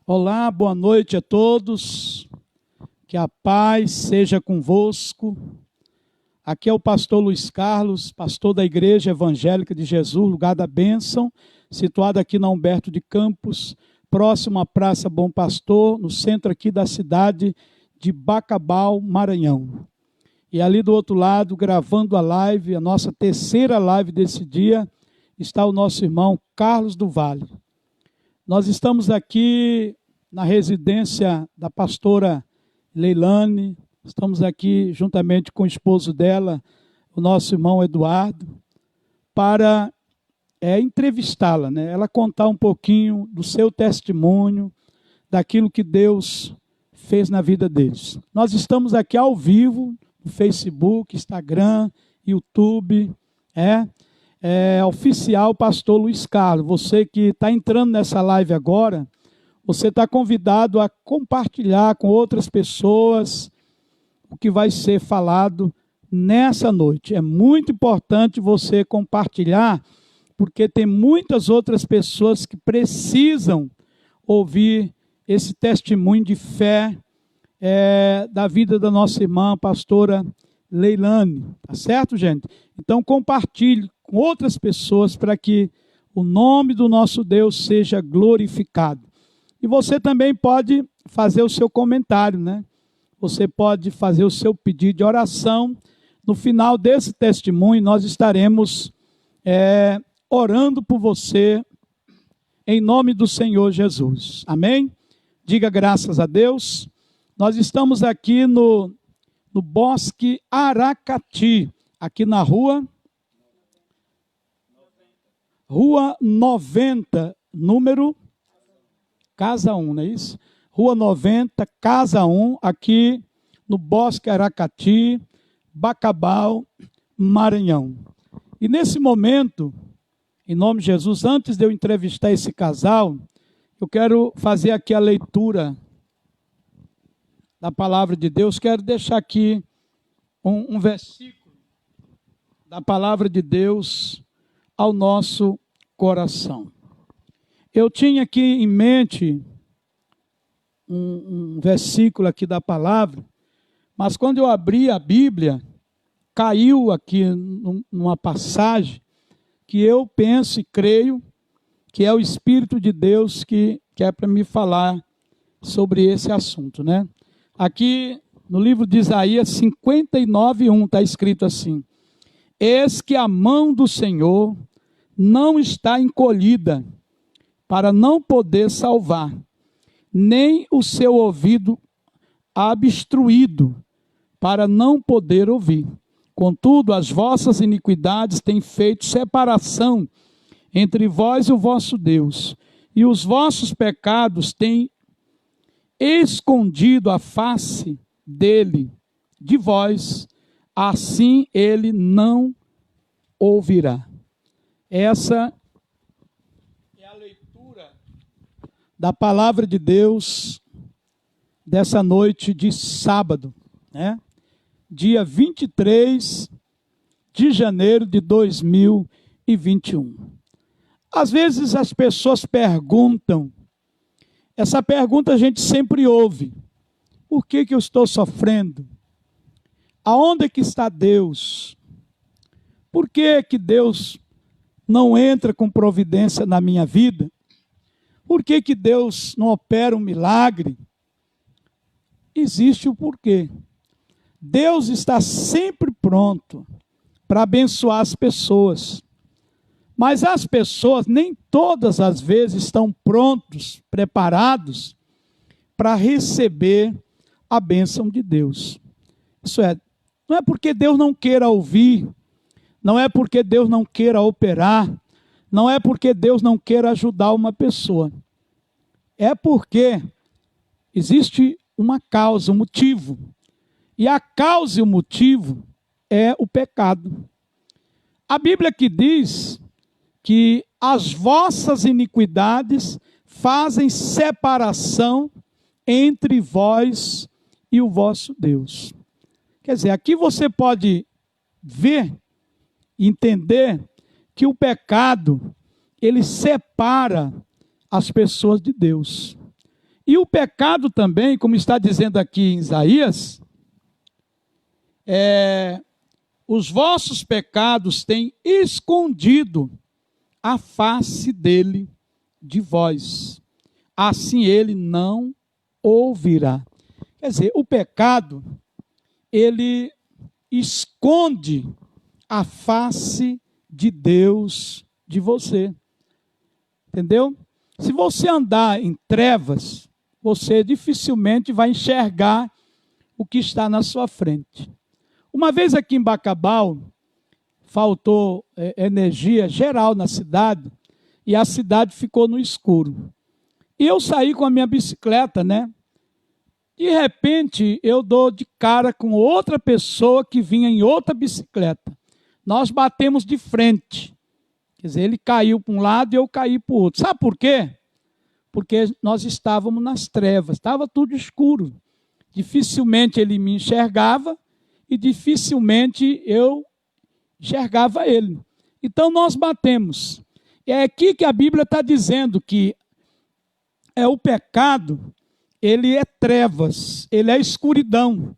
Olá, boa noite a todos, que a paz seja convosco. Aqui é o pastor Luiz Carlos, pastor da Igreja Evangélica de Jesus, Lugar da Bênção, situado aqui na Humberto de Campos, próximo à Praça Bom Pastor, no centro aqui da cidade de Bacabal, Maranhão. E ali do outro lado, gravando a live, a nossa terceira live desse dia, está o nosso irmão Carlos do Vale. Nós estamos aqui na residência da pastora Leilane, estamos aqui juntamente com o esposo dela, o nosso irmão Eduardo, para entrevistá-la, né? Ela contar um pouquinho do seu testemunho, daquilo que Deus fez na vida deles. Nós estamos aqui ao vivo, no Facebook, Instagram, YouTube, oficial pastor Luiz Carlos. Você que está entrando nessa live agora, você está convidado a compartilhar com outras pessoas o que vai ser falado nessa noite. É muito importante você compartilhar, porque tem muitas outras pessoas que precisam ouvir esse testemunho de fé da vida da nossa irmã, pastora Leilane. Tá certo, gente? Então compartilhe com outras pessoas para que o nome do nosso Deus seja glorificado. E você também pode fazer o seu comentário, né? Você pode fazer o seu pedido de oração. No final desse testemunho, nós estaremos orando por você, em nome do Senhor Jesus. Amém? Diga graças a Deus. Nós estamos aqui no Bosque Aracati, aqui na Rua 90, número Casa 1, não é isso? Rua 90, Casa 1, aqui no Bosque Aracati, Bacabal, Maranhão. E nesse momento, em nome de Jesus, antes de eu entrevistar esse casal, eu quero fazer aqui a leitura da palavra de Deus. Quero deixar aqui um versículo da palavra de Deus ao nosso coração. Eu tinha aqui em mente um versículo aqui da palavra, mas quando eu abri a Bíblia, caiu aqui numa passagem que eu penso e creio que é o Espírito de Deus que é para me falar sobre esse assunto, né? Aqui no livro de Isaías 59:1 está escrito assim: eis que a mão do Senhor não está encolhida para não poder salvar, nem o seu ouvido obstruído para não poder ouvir. Contudo, as vossas iniquidades têm feito separação entre vós e o vosso Deus, e os vossos pecados têm escondido a face dele, de vós, assim ele não ouvirá. Essa é a leitura da palavra de Deus dessa noite de sábado, né? Dia 23 de janeiro de 2021. Às vezes as pessoas perguntam, essa pergunta a gente sempre ouve: por que eu estou sofrendo? Aonde que está Deus? Por que Deus não entra com providência na minha vida? Por que Deus não opera um milagre? Existe o porquê. Deus está sempre pronto para abençoar as pessoas. Mas as pessoas nem todas as vezes estão prontos, preparados para receber a bênção de Deus. Isso não é porque Deus não queira ouvir, não é porque Deus não queira operar, não é porque Deus não queira ajudar uma pessoa. É porque existe uma causa, um motivo. E a causa e o motivo é o pecado. A Bíblia que diz que as vossas iniquidades fazem separação entre vós e o vosso Deus. Quer dizer, aqui você pode ver, entender que o pecado, ele separa as pessoas de Deus. E o pecado também, como está dizendo aqui em Isaías, os vossos pecados têm escondido a face dele de vós. Assim ele não ouvirá. Quer dizer, o pecado, ele esconde a face de Deus de você. Entendeu? Se você andar em trevas, você dificilmente vai enxergar o que está na sua frente. Uma vez aqui em Bacabal, faltou energia geral na cidade, e a cidade ficou no escuro. E eu saí com a minha bicicleta, né? De repente, eu dou de cara com outra pessoa que vinha em outra bicicleta. Nós batemos de frente. Quer dizer, ele caiu para um lado e eu caí para o outro. Sabe por quê? Porque nós estávamos nas trevas, estava tudo escuro. Dificilmente ele me enxergava e dificilmente eu enxergava ele. Então nós batemos. E é aqui que a Bíblia está dizendo que o pecado, ele é trevas, ele é escuridão.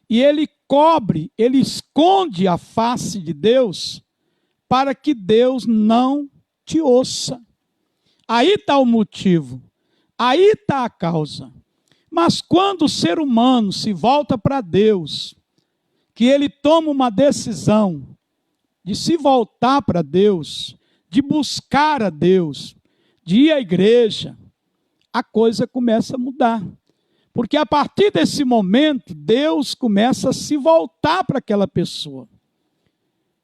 E ele cobre, ele esconde a face de Deus para que Deus não te ouça. Aí está o motivo, aí está a causa. Mas quando o ser humano se volta para Deus, que ele toma uma decisão de se voltar para Deus, de buscar a Deus, de ir à igreja, a coisa começa a mudar. Porque a partir desse momento, Deus começa a se voltar para aquela pessoa.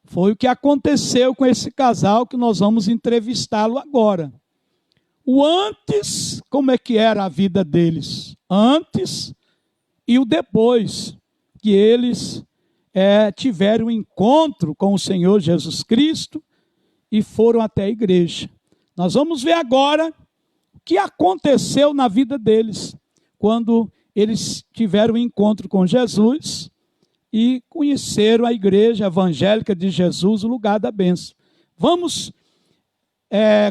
Foi o que aconteceu com esse casal que nós vamos entrevistá-lo agora. O antes, como é que era a vida deles? Antes e o depois que eles tiveram um encontro com o Senhor Jesus Cristo e foram até a igreja. Nós vamos ver agora o que aconteceu na vida deles, quando eles tiveram um encontro com Jesus e conheceram a igreja evangélica de Jesus, o lugar da bênção. Vamos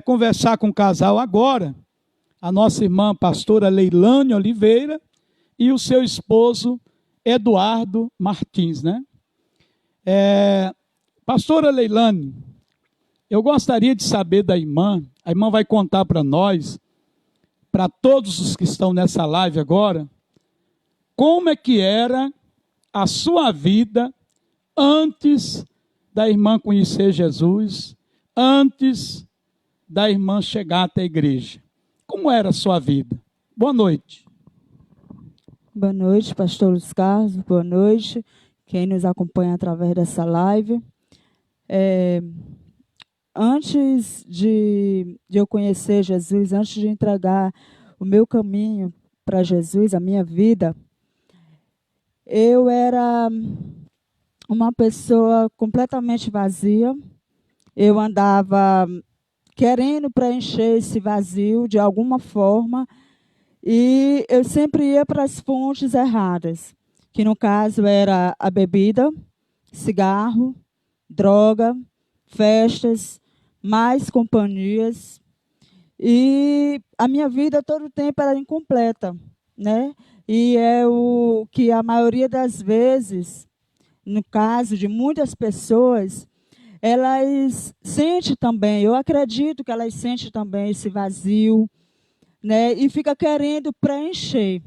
conversar com o casal agora, a nossa irmã pastora Leilane Oliveira e o seu esposo Eduardo Martins, né? Pastora Leilane, eu gostaria de saber da irmã, a irmã vai contar para nós, para todos os que estão nessa live agora, como é que era a sua vida antes da irmã conhecer Jesus, antes da irmã chegar até a igreja. Como era a sua vida? Boa noite. Boa noite, pastor Luiz Carlos. Boa noite, quem nos acompanha através dessa live. Antes de eu conhecer Jesus, antes de entregar o meu caminho para Jesus, a minha vida, eu era uma pessoa completamente vazia. Eu andava querendo preencher esse vazio de alguma forma, e eu sempre ia para as fontes erradas, que no caso era a bebida, cigarro, droga, festas, mais companhias, e a minha vida todo o tempo era incompleta, né? E é o que a maioria das vezes, no caso de muitas pessoas, elas sentem também, eu acredito que elas sentem também esse vazio, né? E fica querendo preencher,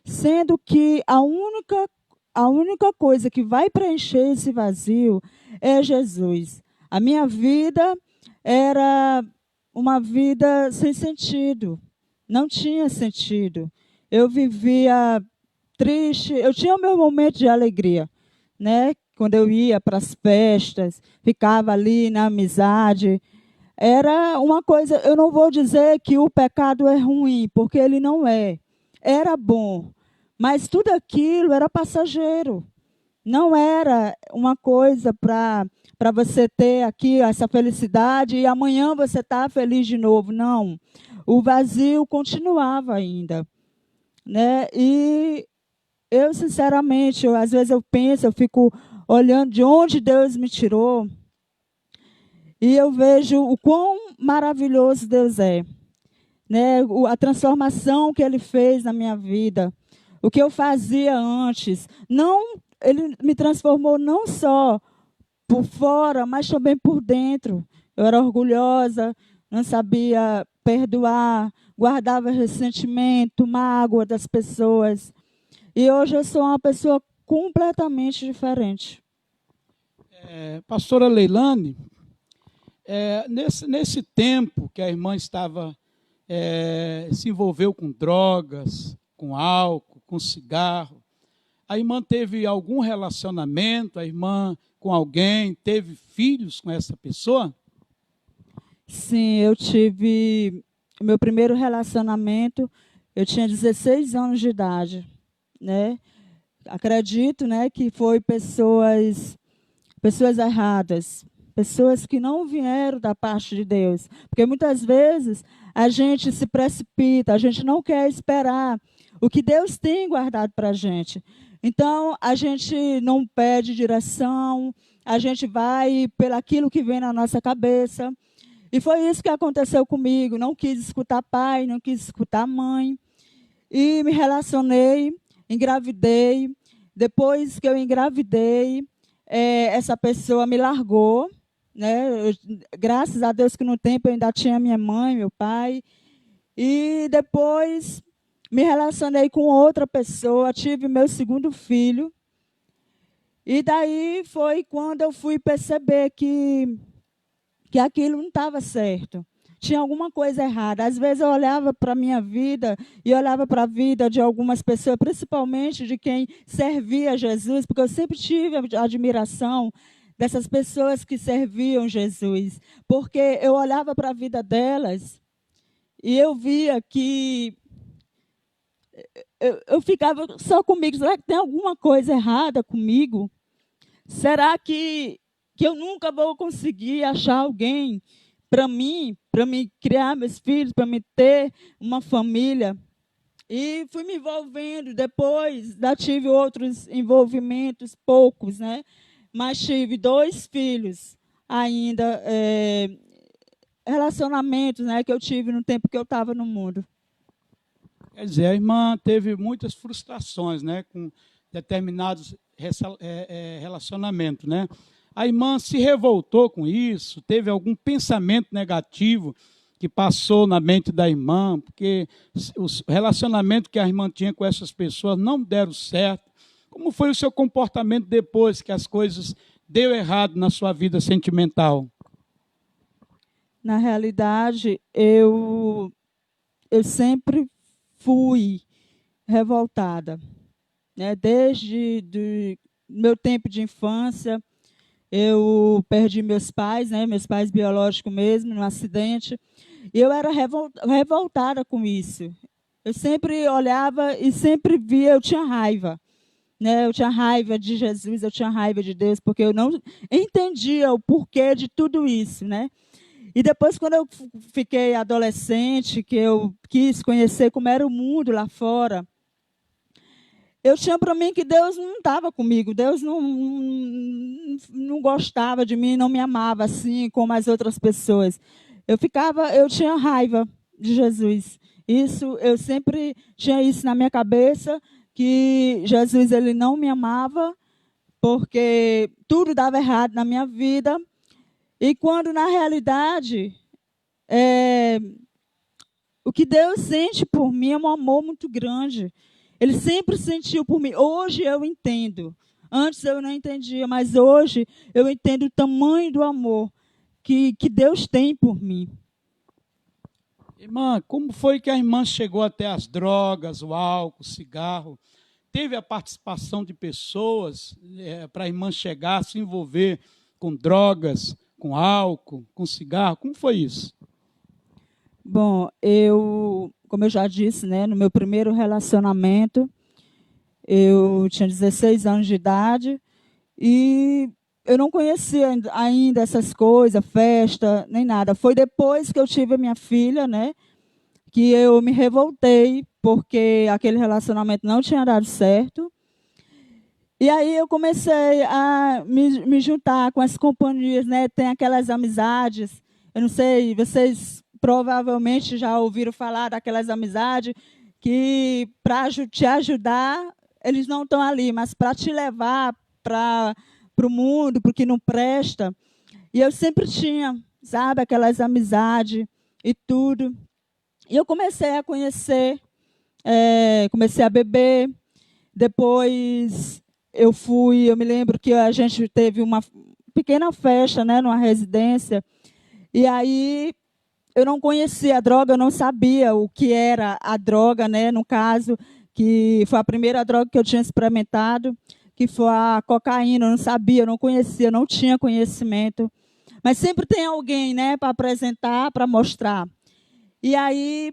sendo que a única coisa que vai preencher esse vazio é Jesus. A minha vida era uma vida sem sentido, não tinha sentido. Eu vivia triste, eu tinha o meu momento de alegria, né? Quando eu ia para as festas, ficava ali na amizade. Era uma coisa, eu não vou dizer que o pecado é ruim, porque ele não é. Era bom, mas tudo aquilo era passageiro. Não era uma coisa para você ter aqui essa felicidade e amanhã você está feliz de novo. Não, o vazio continuava ainda, né? E eu, sinceramente, às vezes eu penso, eu fico olhando de onde Deus me tirou, e eu vejo o quão maravilhoso Deus é. né, a transformação que ele fez na minha vida, o que eu fazia antes. Não, ele me transformou não só por fora, mas também por dentro. Eu era orgulhosa, não sabia perdoar, guardava ressentimento, mágoa das pessoas. E hoje eu sou uma pessoa completamente diferente. Pastora Leilane, nesse tempo que a irmã se envolveu com drogas, com álcool, com cigarro, a irmã teve algum relacionamento, a irmã com alguém, teve filhos com essa pessoa? Sim, eu tive o meu primeiro relacionamento, eu tinha 16 anos de idade, né? Acredito, né, que foi pessoas erradas, pessoas que não vieram da parte de Deus. Porque muitas vezes a gente se precipita, a gente não quer esperar o que Deus tem guardado para a gente. Então, a gente não pede direção, a gente vai pelaquilo que vem na nossa cabeça. E foi isso que aconteceu comigo. Não quis escutar pai, não quis escutar mãe. E me relacionei, engravidei. Depois que eu engravidei, essa pessoa me largou, né? Graças a Deus que no tempo eu ainda tinha minha mãe, meu pai. E depois me relacionei com outra pessoa, tive meu segundo filho. E daí foi quando eu fui perceber que aquilo não estava certo. Tinha alguma coisa errada. Às vezes eu olhava para a minha vida e olhava para a vida de algumas pessoas, principalmente de quem servia a Jesus, porque eu sempre tive a admiração dessas pessoas que serviam Jesus, porque eu olhava para a vida delas e eu via que eu ficava só comigo. Será que tem alguma coisa errada comigo? Será que eu nunca vou conseguir achar alguém para mim criar meus filhos, para me ter uma família? E fui me envolvendo. Depois, já tive outros envolvimentos, poucos, né? Mas tive 2 filhos ainda, relacionamentos, né, que eu tive no tempo que eu estava no mundo. Quer dizer, a irmã teve muitas frustrações, né, com determinados relacionamentos, né? A irmã se revoltou com isso? Teve algum pensamento negativo que passou na mente da irmã? Porque os relacionamentos que a irmã tinha com essas pessoas não deram certo. Como foi o seu comportamento depois que as coisas deu errado na sua vida sentimental? Na realidade, eu sempre fui revoltada, né? Desde meu tempo de infância, eu perdi meus pais, né? Meus pais biológicos mesmo, num acidente. E eu era revoltada com isso. Eu sempre olhava e sempre via, eu tinha raiva. Né? Eu tinha raiva de Jesus, eu tinha raiva de Deus, porque eu não entendia o porquê de tudo isso, né? E depois, quando eu fiquei adolescente, que eu quis conhecer como era o mundo lá fora, eu tinha para mim que Deus não estava comigo, Deus não gostava de mim, não me amava assim como as outras pessoas. Eu tinha raiva de Jesus. Isso, eu sempre tinha isso na minha cabeça, que Jesus ele não me amava, porque tudo dava errado na minha vida. E quando, na realidade, o que Deus sente por mim é um amor muito grande. Ele sempre sentiu por mim. Hoje eu entendo. Antes eu não entendia, mas hoje eu entendo o tamanho do amor que Deus tem por mim. Irmã, como foi que a irmã chegou até as drogas, o álcool, o cigarro? Teve a participação de pessoas para a irmã chegar, se envolver com drogas, com álcool, com cigarro? Como foi isso? Bom, como eu já disse, né, no meu primeiro relacionamento, eu tinha 16 anos de idade e eu não conhecia ainda essas coisas, festa, nem nada. Foi depois que eu tive a minha filha, né, que eu me revoltei, porque aquele relacionamento não tinha dado certo. E aí eu comecei a me juntar com as companhias, né? Tem aquelas amizades, eu não sei, vocês provavelmente já ouviram falar daquelas amizades que, para te ajudar, eles não estão ali, mas para te levar para o mundo, para o que não presta. E eu sempre tinha, sabe, aquelas amizades e tudo. E eu comecei a conhecer, comecei a beber. Depois eu me lembro que a gente teve uma pequena festa, né, numa residência. E aí eu não conhecia a droga, eu não sabia o que era a droga, né, no caso, que foi a primeira droga que eu tinha experimentado, que foi a cocaína. Eu não sabia, eu não conhecia, não tinha conhecimento. Mas sempre tem alguém, né, para apresentar, para mostrar. E aí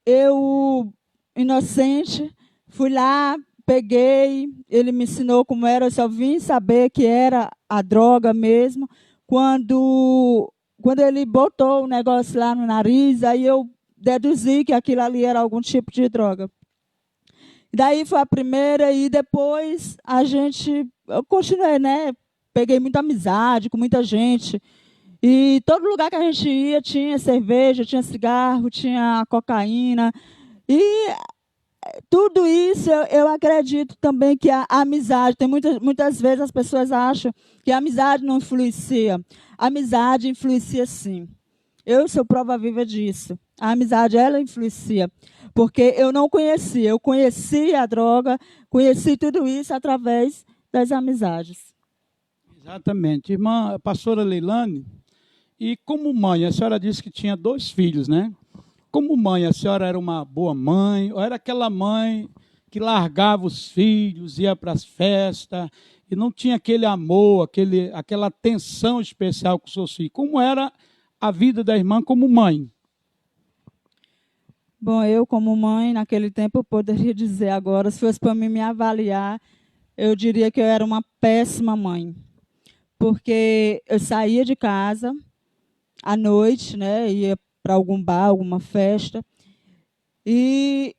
eu, inocente, fui lá, peguei, ele me ensinou como era, eu só vim saber que era a droga mesmo quando ele botou o negócio lá no nariz. Aí eu deduzi que aquilo ali era algum tipo de droga. Daí foi a primeira, e depois eu continuei, né? Peguei muita amizade com muita gente. E todo lugar que a gente ia tinha cerveja, tinha cigarro, tinha cocaína. E tudo isso eu acredito também que a amizade, muitas vezes as pessoas acham que a amizade não influencia. A amizade influencia sim. Eu sou prova viva disso. A amizade, ela influencia. Porque eu não conhecia, eu conheci a droga, conheci tudo isso através das amizades. Exatamente. Irmã pastora Leilane, e como mãe, a senhora disse que tinha 2 filhos, né? Como mãe, a senhora era uma boa mãe, ou era aquela mãe que largava os filhos, ia para as festas, e não tinha aquele amor, aquela atenção especial com os seus filhos? Como era a vida da irmã como mãe? Bom, eu como mãe, naquele tempo, eu poderia dizer agora, se fosse para mim me avaliar, eu diria que eu era uma péssima mãe. Porque eu saía de casa à noite, né, ia para algum bar, alguma festa, e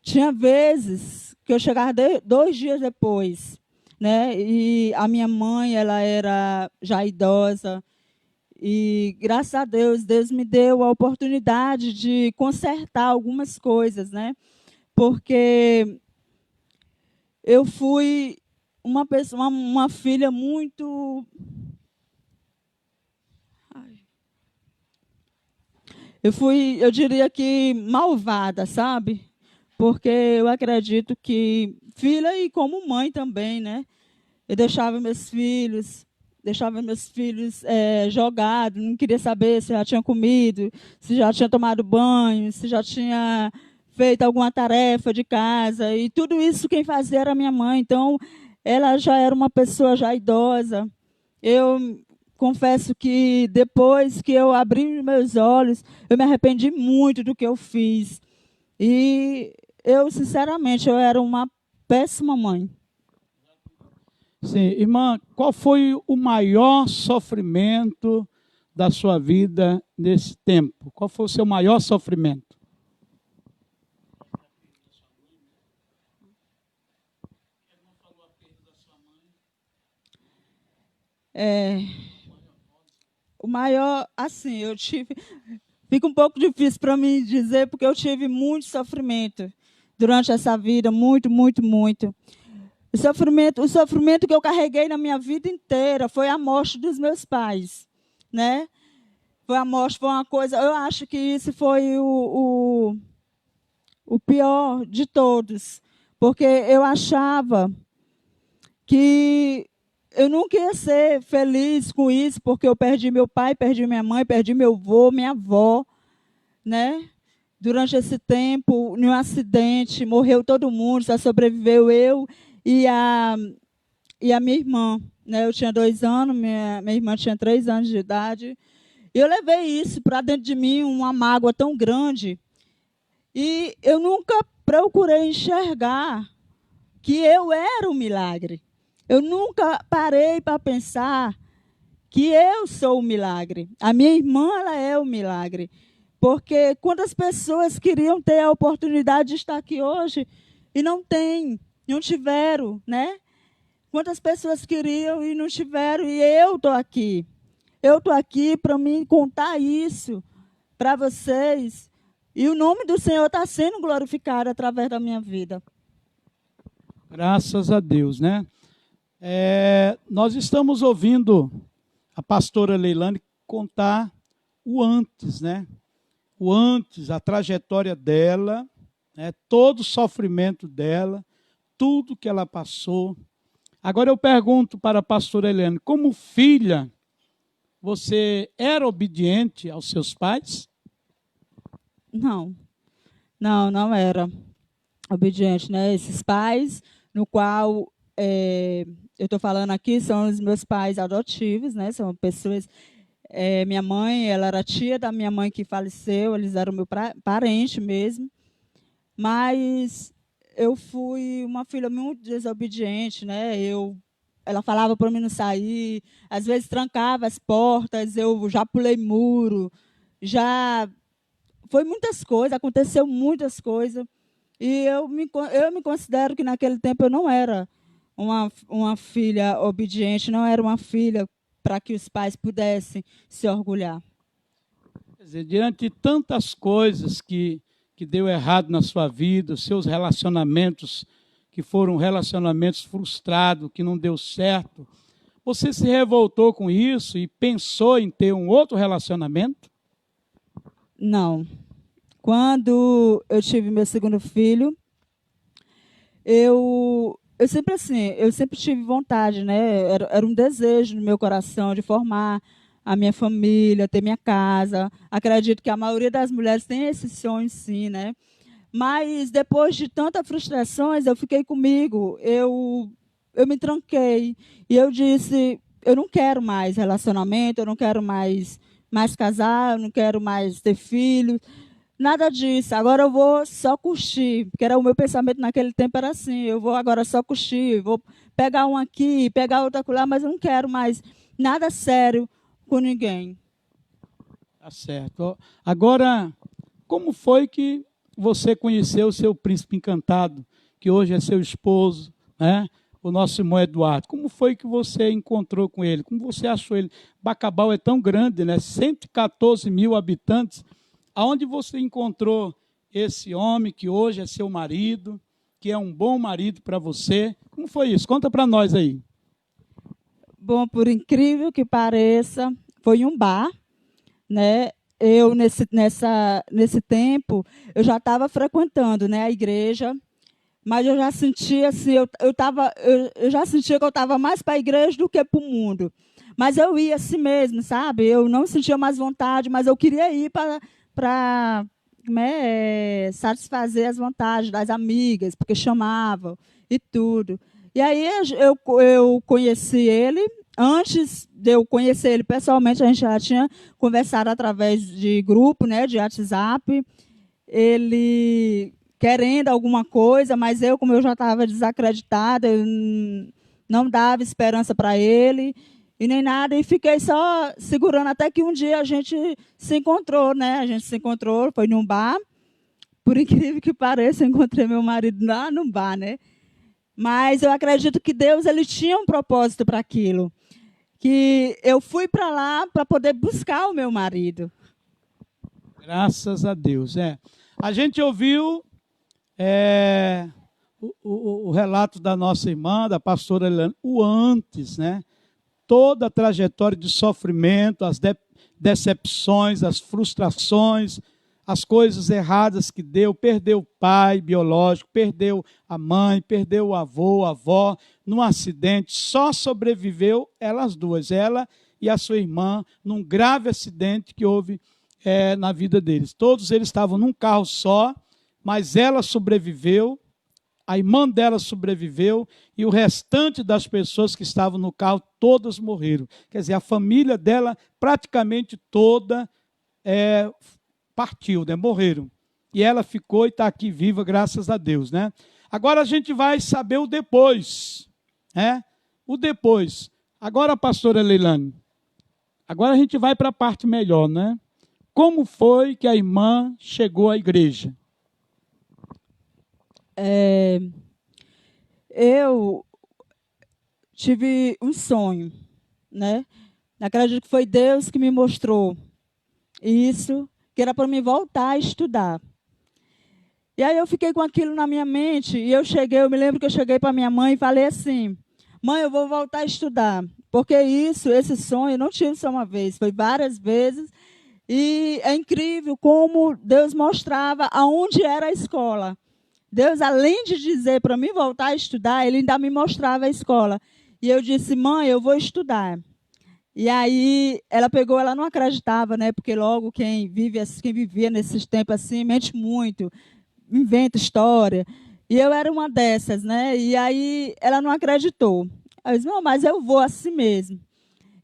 tinha vezes que eu chegava 2 dias depois, né, e a minha mãe, ela era já idosa, e graças a Deus, Deus me deu a oportunidade de consertar algumas coisas, né, porque eu fui uma filha muito... eu diria que malvada, sabe? Porque eu acredito que filha e como mãe também, né? Eu deixava meus filhos jogados, não queria saber se já tinham comido, se já tinha tomado banho, se já tinha feito alguma tarefa de casa. E tudo isso quem fazia era minha mãe. Então, ela já era uma pessoa já idosa. Eu confesso que depois que eu abri meus olhos, eu me arrependi muito do que eu fiz. E eu, sinceramente, eu era uma péssima mãe. Sim, irmã, qual foi o maior sofrimento da sua vida nesse tempo? Qual foi o seu maior sofrimento? O maior, assim, fica um pouco difícil para mim dizer, porque eu tive muito sofrimento durante essa vida, muito, muito, muito. O sofrimento que eu carreguei na minha vida inteira foi a morte dos meus pais, né? Foi uma coisa, eu acho que isso foi o pior de todos, porque eu achava que eu nunca ia ser feliz com isso, porque eu perdi meu pai, perdi minha mãe, perdi meu avô, minha avó, né? Durante esse tempo, em um acidente, morreu todo mundo, só sobreviveu eu e a minha irmã, né? Eu tinha 2 anos, minha irmã tinha 3 anos de idade. E eu levei isso para dentro de mim, uma mágoa tão grande. E eu nunca procurei enxergar que eu era um milagre. Eu nunca parei para pensar que eu sou o milagre. A minha irmã, ela é o milagre. Porque quantas pessoas queriam ter a oportunidade de estar aqui hoje e não têm, não tiveram, né? Quantas pessoas queriam e não tiveram, e eu estou aqui. Eu estou aqui para me contar isso, para vocês. E o nome do Senhor está sendo glorificado através da minha vida. Graças a Deus, né? Nós estamos ouvindo a pastora Leilane contar o antes, né? O antes, a trajetória dela, né? Todo o sofrimento dela, tudo que ela passou. Agora eu pergunto para a pastora Helene, como filha, você era obediente aos seus pais? Não era obediente, né? Esses pais, no qual eu estou falando aqui, são os meus pais adotivos, né? São pessoas. Minha mãe, ela era tia da minha mãe que faleceu, eles eram meu parente mesmo. Mas eu fui uma filha muito desobediente, né? Ela falava para mim não sair, às vezes trancava as portas, eu já pulei muro, já foi muitas coisas, aconteceu muitas coisas. E eu me considero que naquele tempo eu não era uma filha obediente, não era uma filha para que os pais pudessem se orgulhar. Quer dizer, diante de tantas coisas que deu errado na sua vida, os seus relacionamentos, que foram relacionamentos frustrados, que não deu certo, você se revoltou com isso e pensou em ter um outro relacionamento? Não. Quando eu tive meu segundo filho, eu sempre tive vontade, né? Era um desejo no meu coração de formar a minha família, ter minha casa. Acredito que a maioria das mulheres tem esse sonho, sim, né? Mas depois de tantas frustrações, eu fiquei comigo, eu me tranquei e eu disse, eu não quero mais relacionamento, eu não quero mais casar, eu não quero mais ter filhos. Nada disso. Agora eu vou só curtir, porque era o meu pensamento naquele tempo era assim, eu vou agora só curtir, vou pegar um aqui, pegar outro acolá, mas eu não quero mais nada sério com ninguém. Tá certo. Agora, como foi que você conheceu o seu príncipe encantado, que hoje é seu esposo, né? O nosso irmão Eduardo? Como foi que você encontrou com ele? Como você achou ele? Bacabal é tão grande, né? 114 mil habitantes. Aonde você encontrou esse homem que hoje é seu marido, que é um bom marido para você? Como foi isso? Conta para nós aí. Bom, por incrível que pareça, foi em um bar, né? Eu, nesse tempo, eu já estava frequentando, né, a igreja, mas eu já sentia assim, eu já sentia que eu estava mais para a igreja do que para o mundo. Mas eu ia assim mesmo, sabe? Eu não sentia mais vontade, mas eu queria ir para satisfazer as vontades das amigas, porque chamavam e tudo. E aí eu conheci ele. Antes de eu conhecer ele pessoalmente, a gente já tinha conversado através de grupo, né, de WhatsApp. Ele querendo alguma coisa, mas como eu já estava desacreditada, eu não dava esperança para ele e nem nada, e fiquei só segurando até que um dia a gente se encontrou, né? A gente se encontrou, foi num bar. Por incrível que pareça, eu encontrei meu marido lá no bar, né? Mas eu acredito que Deus ele tinha um propósito para aquilo. Que eu fui para lá para poder buscar o meu marido. Graças a Deus. A gente ouviu o relato da nossa irmã, da pastora Helene, o antes, né? Toda a trajetória de sofrimento, as decepções, as frustrações, as coisas erradas que deu, perdeu o pai biológico, perdeu a mãe, perdeu o avô, a avó, num acidente, só sobreviveu elas duas, ela e a sua irmã, num grave acidente que houve na vida deles. Todos eles estavam num carro só, mas ela sobreviveu, a irmã dela sobreviveu e o restante das pessoas que estavam no carro, todas morreram. Quer dizer, a família dela praticamente toda partiu, né? Morreram. E ela ficou e está aqui viva, graças a Deus, né? Agora a gente vai saber o depois, né? O depois. Agora, pastora Leilane, agora a gente vai para a parte melhor, né? Como foi que a irmã chegou à igreja? Eu tive um sonho, né? Acredito que foi Deus que me mostrou isso, que era para mim voltar a estudar. E aí eu fiquei com aquilo na minha mente, e eu me lembro que eu cheguei para minha mãe e falei assim: mãe, eu vou voltar a estudar, porque esse sonho, eu não tive só uma vez, foi várias vezes, e é incrível como Deus mostrava aonde era a escola. Deus, além de dizer para mim voltar a estudar, Ele ainda me mostrava a escola. E eu disse: mãe, eu vou estudar. E aí ela não acreditava, né? Porque logo quem vivia nesses tempos assim, mente muito, inventa história. E eu era uma dessas, né? E aí ela não acreditou. Eu disse: não, mas eu vou assim mesmo.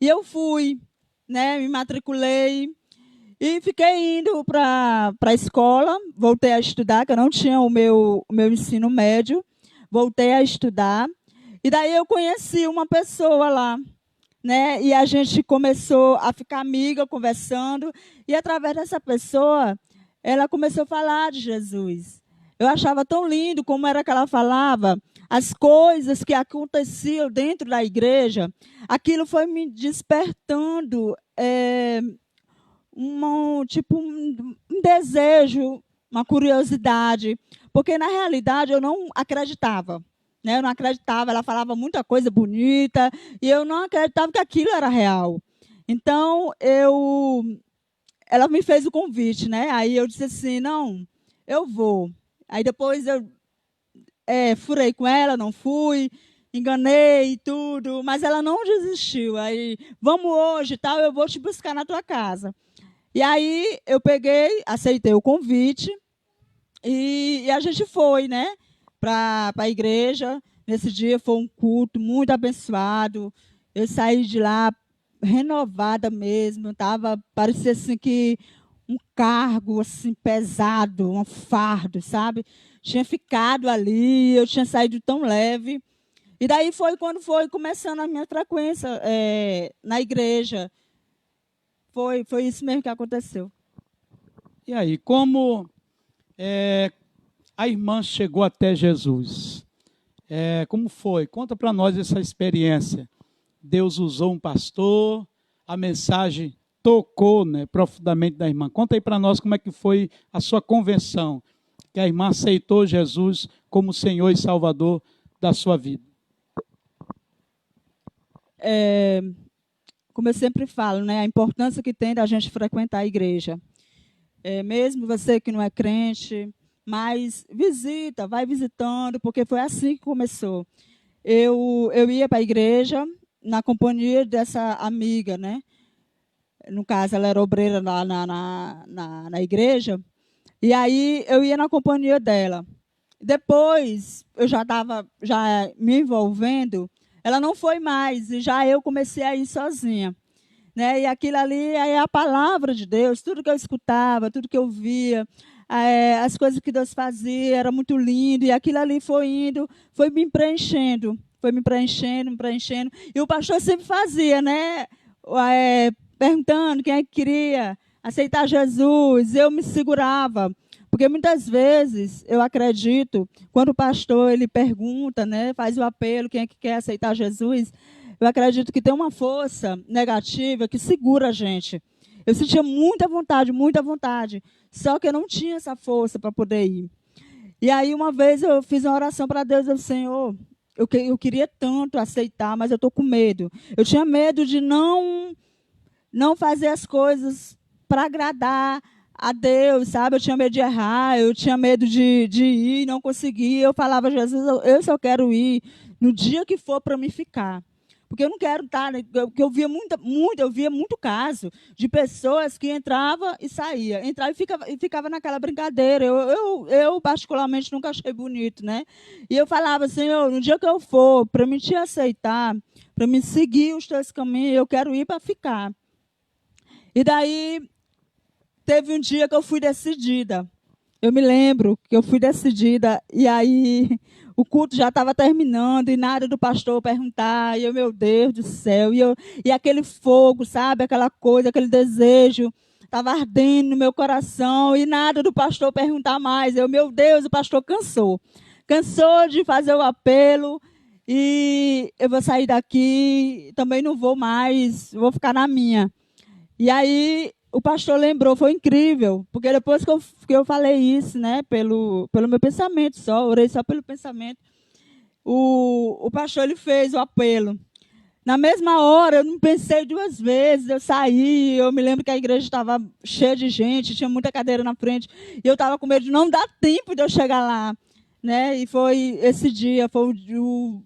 E eu fui, né? Me matriculei e fiquei indo para a escola. Voltei a estudar, que eu não tinha o meu ensino médio. Voltei a estudar. E daí eu conheci uma pessoa lá, né? E a gente começou a ficar amiga, conversando. E através dessa pessoa, ela começou a falar de Jesus. Eu achava tão lindo como era que ela falava, as coisas que aconteciam dentro da igreja. Aquilo foi me despertando um desejo, uma curiosidade, porque na realidade eu não acreditava. Né? Eu não acreditava, ela falava muita coisa bonita, e eu não acreditava que aquilo era real. Então, ela me fez o convite, né? Aí eu disse assim: não, eu vou. Aí depois eu furei com ela, não fui, enganei e tudo, mas ela não desistiu. Aí, vamos hoje, tal, eu vou te buscar na tua casa. E aí eu peguei, aceitei o convite, e a gente foi, né, para a igreja. Nesse dia foi um culto muito abençoado. Eu saí de lá renovada mesmo. Parecia assim que um cargo assim pesado, um fardo, sabe? Tinha ficado ali, eu tinha saído tão leve. E daí foi quando foi começando a minha frequência na igreja. Foi isso mesmo que aconteceu. E aí, como a irmã chegou até Jesus? Como foi? Conta para nós essa experiência. Deus usou um pastor, a mensagem tocou, né, profundamente da irmã. Conta aí para nós como é que foi a sua convenção, que a irmã aceitou Jesus como Senhor e Salvador da sua vida. Como eu sempre falo, né, a importância que tem da gente frequentar a igreja. Mesmo você que não é crente, mas vai visitando, porque foi assim que começou. Eu ia para a igreja na companhia dessa amiga, né? No caso, ela era obreira lá na igreja, e aí eu ia na companhia dela. Depois, eu já estava me envolvendo, ela não foi mais, e já eu comecei a ir sozinha. Né? E aquilo ali é a palavra de Deus, tudo que eu escutava, tudo que eu via, as coisas que Deus fazia, era muito lindo, e aquilo ali foi indo, foi me preenchendo, me preenchendo. E o pastor sempre fazia, né? Perguntando quem é que queria aceitar Jesus, eu me segurava. Porque muitas vezes, eu acredito, quando o pastor ele pergunta, né, faz o apelo, quem é que quer aceitar Jesus, eu acredito que tem uma força negativa que segura a gente. Eu sentia muita vontade, só que eu não tinha essa força para poder ir. E aí, uma vez, eu fiz uma oração para Deus, eu disse: Senhor, eu queria tanto aceitar, mas eu estou com medo. Eu tinha medo de não fazer as coisas para agradar a Deus, sabe? Eu tinha medo de errar, eu tinha medo de ir, não conseguir. Eu falava: Jesus, eu só quero ir no dia que for para me ficar. Porque eu não quero estar, porque eu via muito caso de pessoas que entravam e saíam, entrava e ficava naquela brincadeira. Eu particularmente nunca achei bonito, né? E eu falava: Senhor, no dia que eu for para me te aceitar, para me seguir os teus caminhos, eu quero ir para ficar. E daí teve um dia que eu fui decidida. Eu me lembro que eu fui decidida, e aí o culto já estava terminando, e nada do pastor perguntar, e eu, meu Deus do céu, e aquele fogo, sabe, aquela coisa, aquele desejo, estava ardendo no meu coração, e nada do pastor perguntar mais. Eu, meu Deus, o pastor cansou de fazer o apelo, e eu vou sair daqui, também não vou mais, vou ficar na minha. E aí o pastor lembrou, foi incrível, porque depois que eu falei isso, né, pelo meu pensamento só, orei só pelo pensamento, o pastor ele fez o apelo. Na mesma hora, eu não pensei duas vezes, eu saí, eu me lembro que a igreja estava cheia de gente, tinha muita cadeira na frente, e eu estava com medo de não dar tempo de eu chegar lá, né? E foi esse dia, foi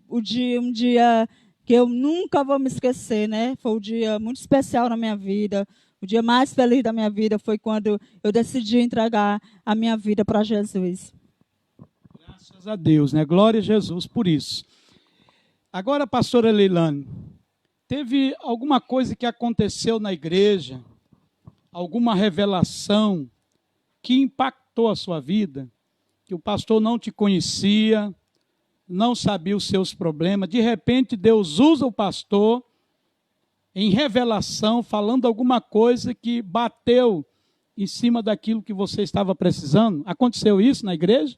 um dia que eu nunca vou me esquecer, né? Foi um dia muito especial na minha vida, o dia mais feliz da minha vida foi quando eu decidi entregar a minha vida para Jesus. Graças a Deus, né? Glória a Jesus por isso. Agora, pastora Leilane, teve alguma coisa que aconteceu na igreja, alguma revelação que impactou a sua vida, que o pastor não te conhecia, não sabia os seus problemas, de repente Deus usa o pastor em revelação, falando alguma coisa que bateu em cima daquilo que você estava precisando? Aconteceu isso na igreja?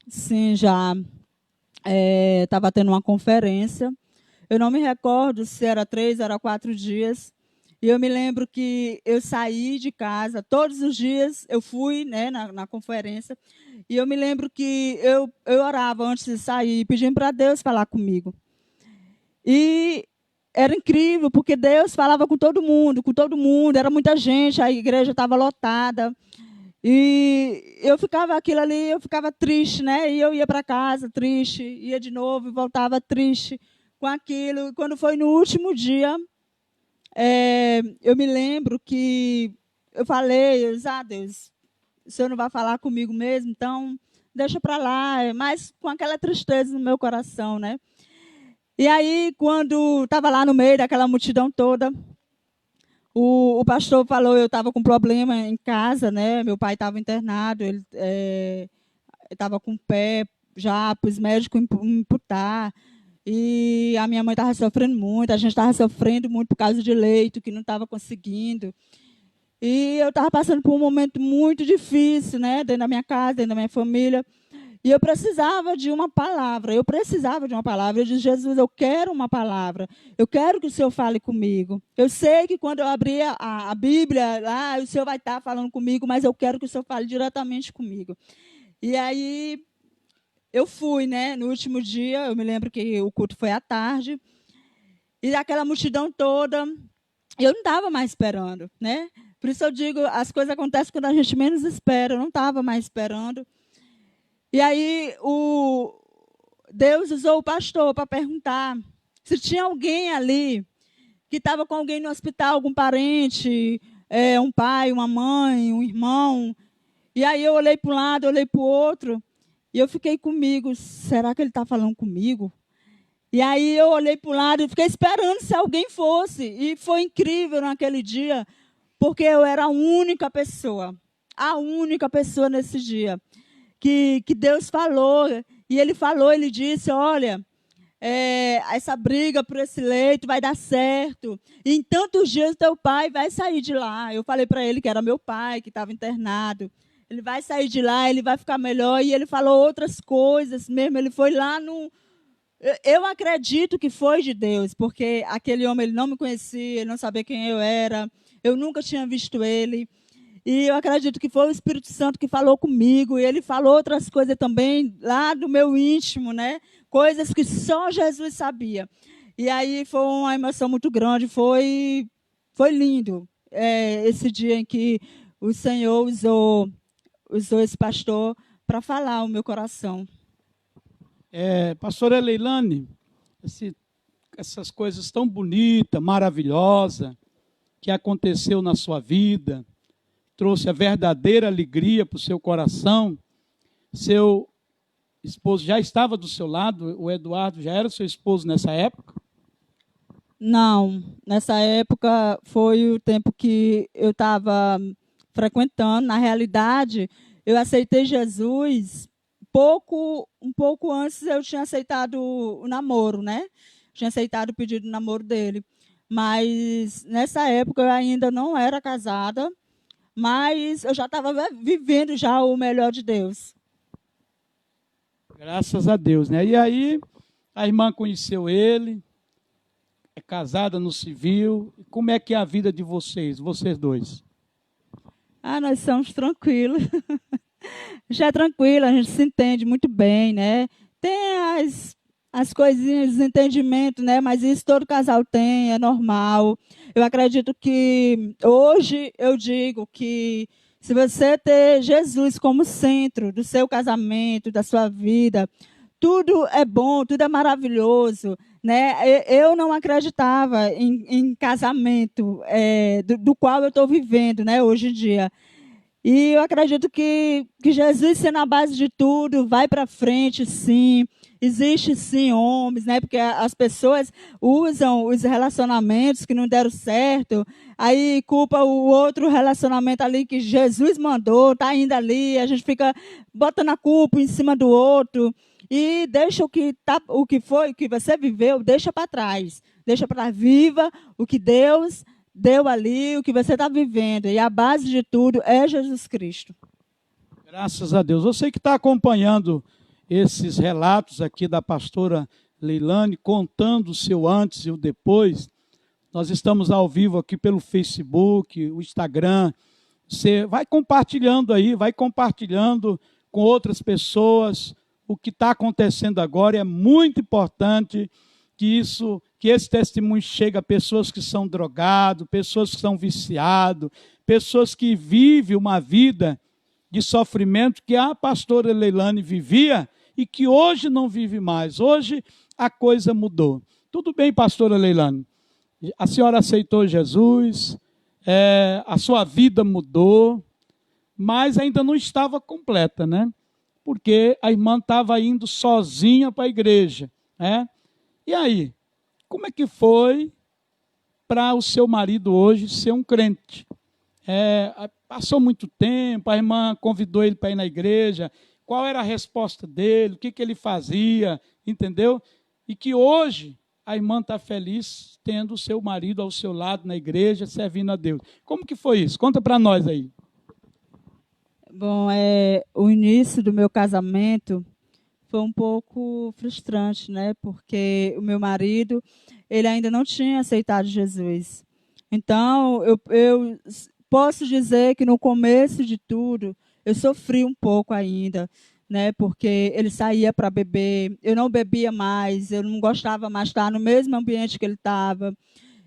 Sim, já. Estava tendo uma conferência. Eu não me recordo se era 3, era 4 dias. E eu me lembro que eu saí de casa, todos os dias eu fui, né, na conferência. E eu me lembro que eu orava antes de sair, pedindo para Deus falar comigo. E era incrível, porque Deus falava com todo mundo, era muita gente, a igreja estava lotada. E eu ficava aquilo ali, eu ficava triste, né? E eu ia para casa triste, ia de novo e voltava triste com aquilo. E quando foi no último dia, eu me lembro que eu falei, Deus, o Senhor não vai falar comigo mesmo, então deixa para lá, mas com aquela tristeza no meu coração, né? E aí, quando estava lá no meio daquela multidão toda, o pastor falou, eu estava com problema em casa, né? Meu pai estava internado, ele estava com o pé já para os médicos imputar. E a minha mãe estava sofrendo muito, a gente estava sofrendo muito por causa de leito, que não estava conseguindo. E eu estava passando por um momento muito difícil, né? Dentro da minha casa, dentro da minha família. E eu precisava de uma palavra. Eu disse, Jesus, eu quero uma palavra. Eu quero que o Senhor fale comigo. Eu sei que quando eu abrir a Bíblia lá, o Senhor vai estar falando comigo, mas eu quero que o Senhor fale diretamente comigo. E aí eu fui, né? No último dia, eu me lembro que o culto foi à tarde. E aquela multidão toda, eu não estava mais esperando, né? Por isso eu digo, as coisas acontecem quando a gente menos espera. Eu não estava mais esperando. E aí Deus usou o pastor para perguntar se tinha alguém ali que estava com alguém no hospital, algum parente, um pai, uma mãe, um irmão. E aí eu olhei para um lado, olhei para o outro, e eu fiquei comigo, será que ele está falando comigo? E aí eu olhei para o lado e fiquei esperando se alguém fosse. E foi incrível naquele dia, porque eu era a única pessoa nesse dia. Que Deus falou, e ele disse, olha, essa briga por esse leito vai dar certo, e em tantos dias teu pai vai sair de lá. Eu falei para ele que era meu pai, que estava internado, ele vai sair de lá, ele vai ficar melhor, e ele falou outras coisas mesmo, ele foi lá no... Eu acredito que foi de Deus, porque aquele homem ele não me conhecia, ele não sabia quem eu era, eu nunca tinha visto ele. E eu acredito que foi o Espírito Santo que falou comigo. E ele falou outras coisas também lá do meu íntimo, né? Coisas que só Jesus sabia. E aí foi uma emoção muito grande. Foi lindo esse dia em que o Senhor usou esse pastor para falar o meu coração. Pastora Leilane, essas coisas tão bonitas, maravilhosas, que aconteceu na sua vida, trouxe a verdadeira alegria para o seu coração. Seu esposo já estava do seu lado? O Eduardo já era seu esposo nessa época? Não, nessa época foi o tempo que eu estava frequentando. Na realidade, eu aceitei Jesus um pouco antes eu tinha aceitado o namoro, né? Tinha aceitado o pedido de namoro dele. Mas nessa época eu ainda não era casada, mas eu já estava vivendo já o melhor de Deus. Graças a Deus, né? E aí a irmã conheceu ele, é casada no civil. Como é que é a vida de vocês dois? Nós somos tranquilos. Já é tranquilo, a gente se entende muito bem, né? Tem as coisinhas, os entendimentos, né? Mas isso todo casal tem, é normal. Eu acredito que hoje eu digo que se você ter Jesus como centro do seu casamento, da sua vida, tudo é bom, tudo é maravilhoso, né? Eu não acreditava em casamento, do qual eu estou vivendo, né? Hoje em dia. E eu acredito que Jesus, sendo a base de tudo, vai para frente, sim. Existe, sim, homens, né? Porque as pessoas usam os relacionamentos que não deram certo, aí culpa o outro relacionamento ali que Jesus mandou, tá indo ali, a gente fica botando a culpa em cima do outro e deixa o que foi, o que você viveu, deixa para trás. Deixa para viva o que Deus deu ali, o que você está vivendo. E a base de tudo é Jesus Cristo. Graças a Deus. Você que está acompanhando esses relatos aqui da pastora Leilane, contando o seu antes e o depois, nós estamos ao vivo aqui pelo Facebook, o Instagram. Você vai compartilhando aí, vai compartilhando com outras pessoas o que está acontecendo agora. É muito importante que esse testemunho chegue a pessoas que são drogados, pessoas que são viciados, pessoas que vivem uma vida de sofrimento que a pastora Leilane vivia e que hoje não vive mais. Hoje a coisa mudou. Tudo bem, pastora Leilane? A senhora aceitou Jesus, a sua vida mudou, mas ainda não estava completa, né? Porque a irmã estava indo sozinha para a igreja, né? E aí, como é que foi para o seu marido hoje ser um crente? Passou muito tempo, a irmã convidou ele para ir na igreja, qual era a resposta dele, o que ele fazia, entendeu? E que hoje a irmã está feliz tendo o seu marido ao seu lado na igreja, servindo a Deus. Como que foi isso? Conta para nós aí. Bom, o início do meu casamento foi um pouco frustrante, né? Porque o meu marido, ele ainda não tinha aceitado Jesus. Então, eu posso dizer que no começo de tudo, eu sofri um pouco ainda, né? Porque ele saía para beber, eu não bebia mais, eu não gostava mais de estar no mesmo ambiente que ele estava.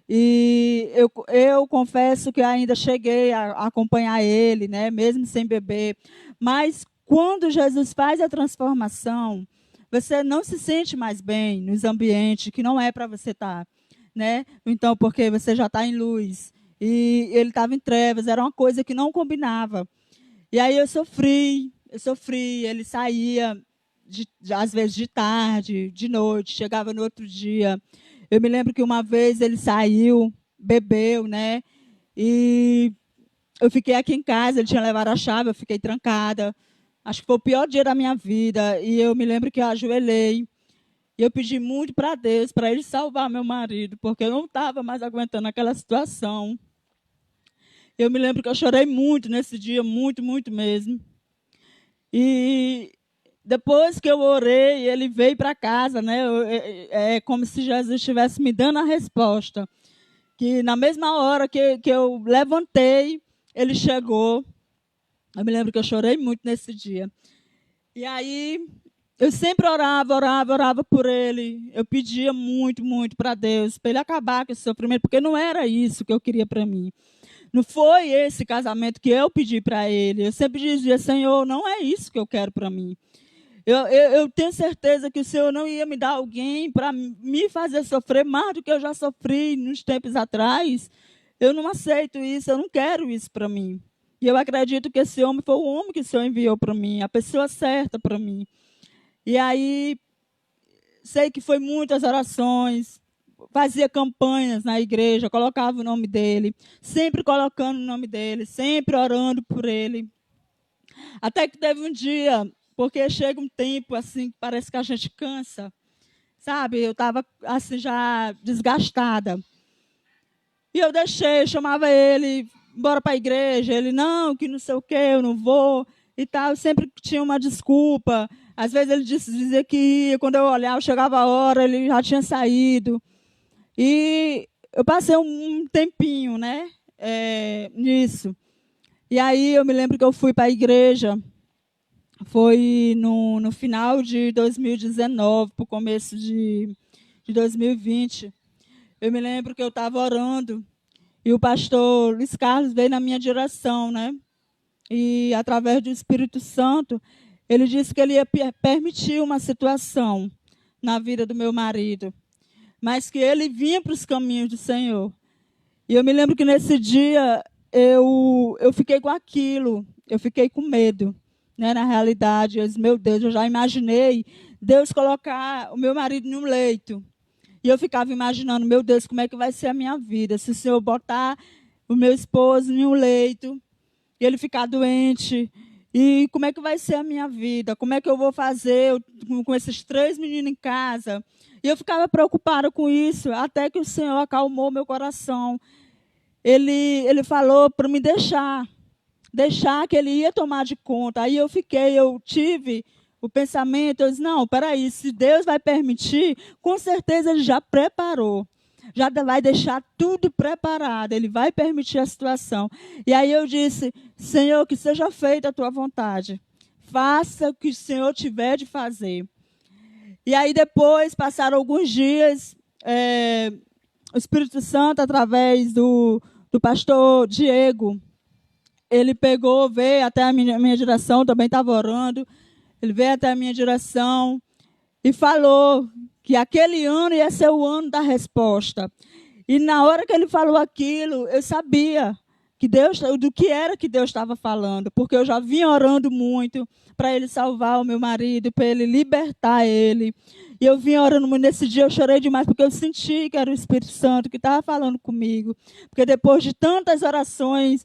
E eu confesso que ainda cheguei a acompanhar ele, né? Mesmo sem beber. Mas quando Jesus faz a transformação, você não se sente mais bem nos ambientes que não é para você estar, né? Então, porque você já está em luz e ele estava em trevas, era uma coisa que não combinava. E aí eu sofri. Ele saía, às vezes de tarde, de noite, chegava no outro dia. Eu me lembro que uma vez ele saiu, bebeu, né? E eu fiquei aqui em casa, ele tinha levado a chave, eu fiquei trancada. Acho que foi o pior dia da minha vida. E eu me lembro que eu ajoelhei. E eu pedi muito para Deus, para Ele salvar meu marido, porque eu não estava mais aguentando aquela situação. Eu me lembro que eu chorei muito nesse dia, muito, muito mesmo. E depois que eu orei, ele veio para casa, né? É como se Jesus estivesse me dando a resposta. Que na mesma hora que eu levantei, ele chegou. Eu me lembro que eu chorei muito nesse dia. E aí, eu sempre orava por ele. Eu pedia muito, muito para Deus, para ele acabar com esse sofrimento, porque não era isso que eu queria para mim. Não foi esse casamento que eu pedi para ele. Eu sempre dizia, Senhor, não é isso que eu quero para mim. Eu tenho certeza que o Senhor não ia me dar alguém para me fazer sofrer mais do que eu já sofri nos tempos atrás. Eu não aceito isso, eu não quero isso para mim. E eu acredito que esse homem foi o homem que o Senhor enviou para mim, a pessoa certa para mim. E aí, sei que foi muitas orações, fazia campanhas na igreja, colocava o nome dele, sempre colocando o nome dele, sempre orando por ele. Até que teve um dia, porque chega um tempo assim, parece que a gente cansa, sabe? Eu estava assim já desgastada. E eu deixei, chamava ele, bora para a igreja. Ele, não, que não sei o quê, eu não vou e tal. Eu sempre tinha uma desculpa. Às vezes ele dizia que ia, quando eu olhava, chegava a hora, ele já tinha saído. E eu passei um tempinho, né, nisso. E aí eu me lembro que eu fui para a igreja, foi no final de 2019, para o começo de 2020. Eu me lembro que eu estava orando e o pastor Luiz Carlos veio na minha direção, né? E através do Espírito Santo, ele disse que ele ia permitir uma situação na vida do meu marido, mas que ele vinha para os caminhos do Senhor. E eu me lembro que nesse dia eu fiquei com aquilo, eu fiquei com medo, né? Na realidade, eu disse, meu Deus, eu já imaginei Deus colocar o meu marido num leito. E eu ficava imaginando, meu Deus, como é que vai ser a minha vida se o Senhor botar o meu esposo em um leito e ele ficar doente? E como é que vai ser a minha vida? Como é que eu vou fazer com esses 3 meninos em casa? E eu ficava preocupada com isso, até que o Senhor acalmou meu coração. Ele falou para me deixar que ele ia tomar de conta. Aí eu tive o pensamento, eu disse, não, peraí, se Deus vai permitir, com certeza Ele já preparou. Já vai deixar tudo preparado, Ele vai permitir a situação. E aí eu disse, Senhor, que seja feita a Tua vontade. Faça o que o Senhor tiver de fazer. E aí depois, passaram alguns dias, o Espírito Santo, através do pastor Diego, ele veio até a minha direção, também estava orando. Ele veio até a minha direção e falou que aquele ano ia ser o ano da resposta. E na hora que ele falou aquilo, eu sabia do que era que Deus estava falando, porque eu já vinha orando muito para ele salvar o meu marido, para ele libertar ele. E eu vinha orando muito. Nesse dia eu chorei demais, porque eu senti que era o Espírito Santo que estava falando comigo. Porque depois de tantas orações,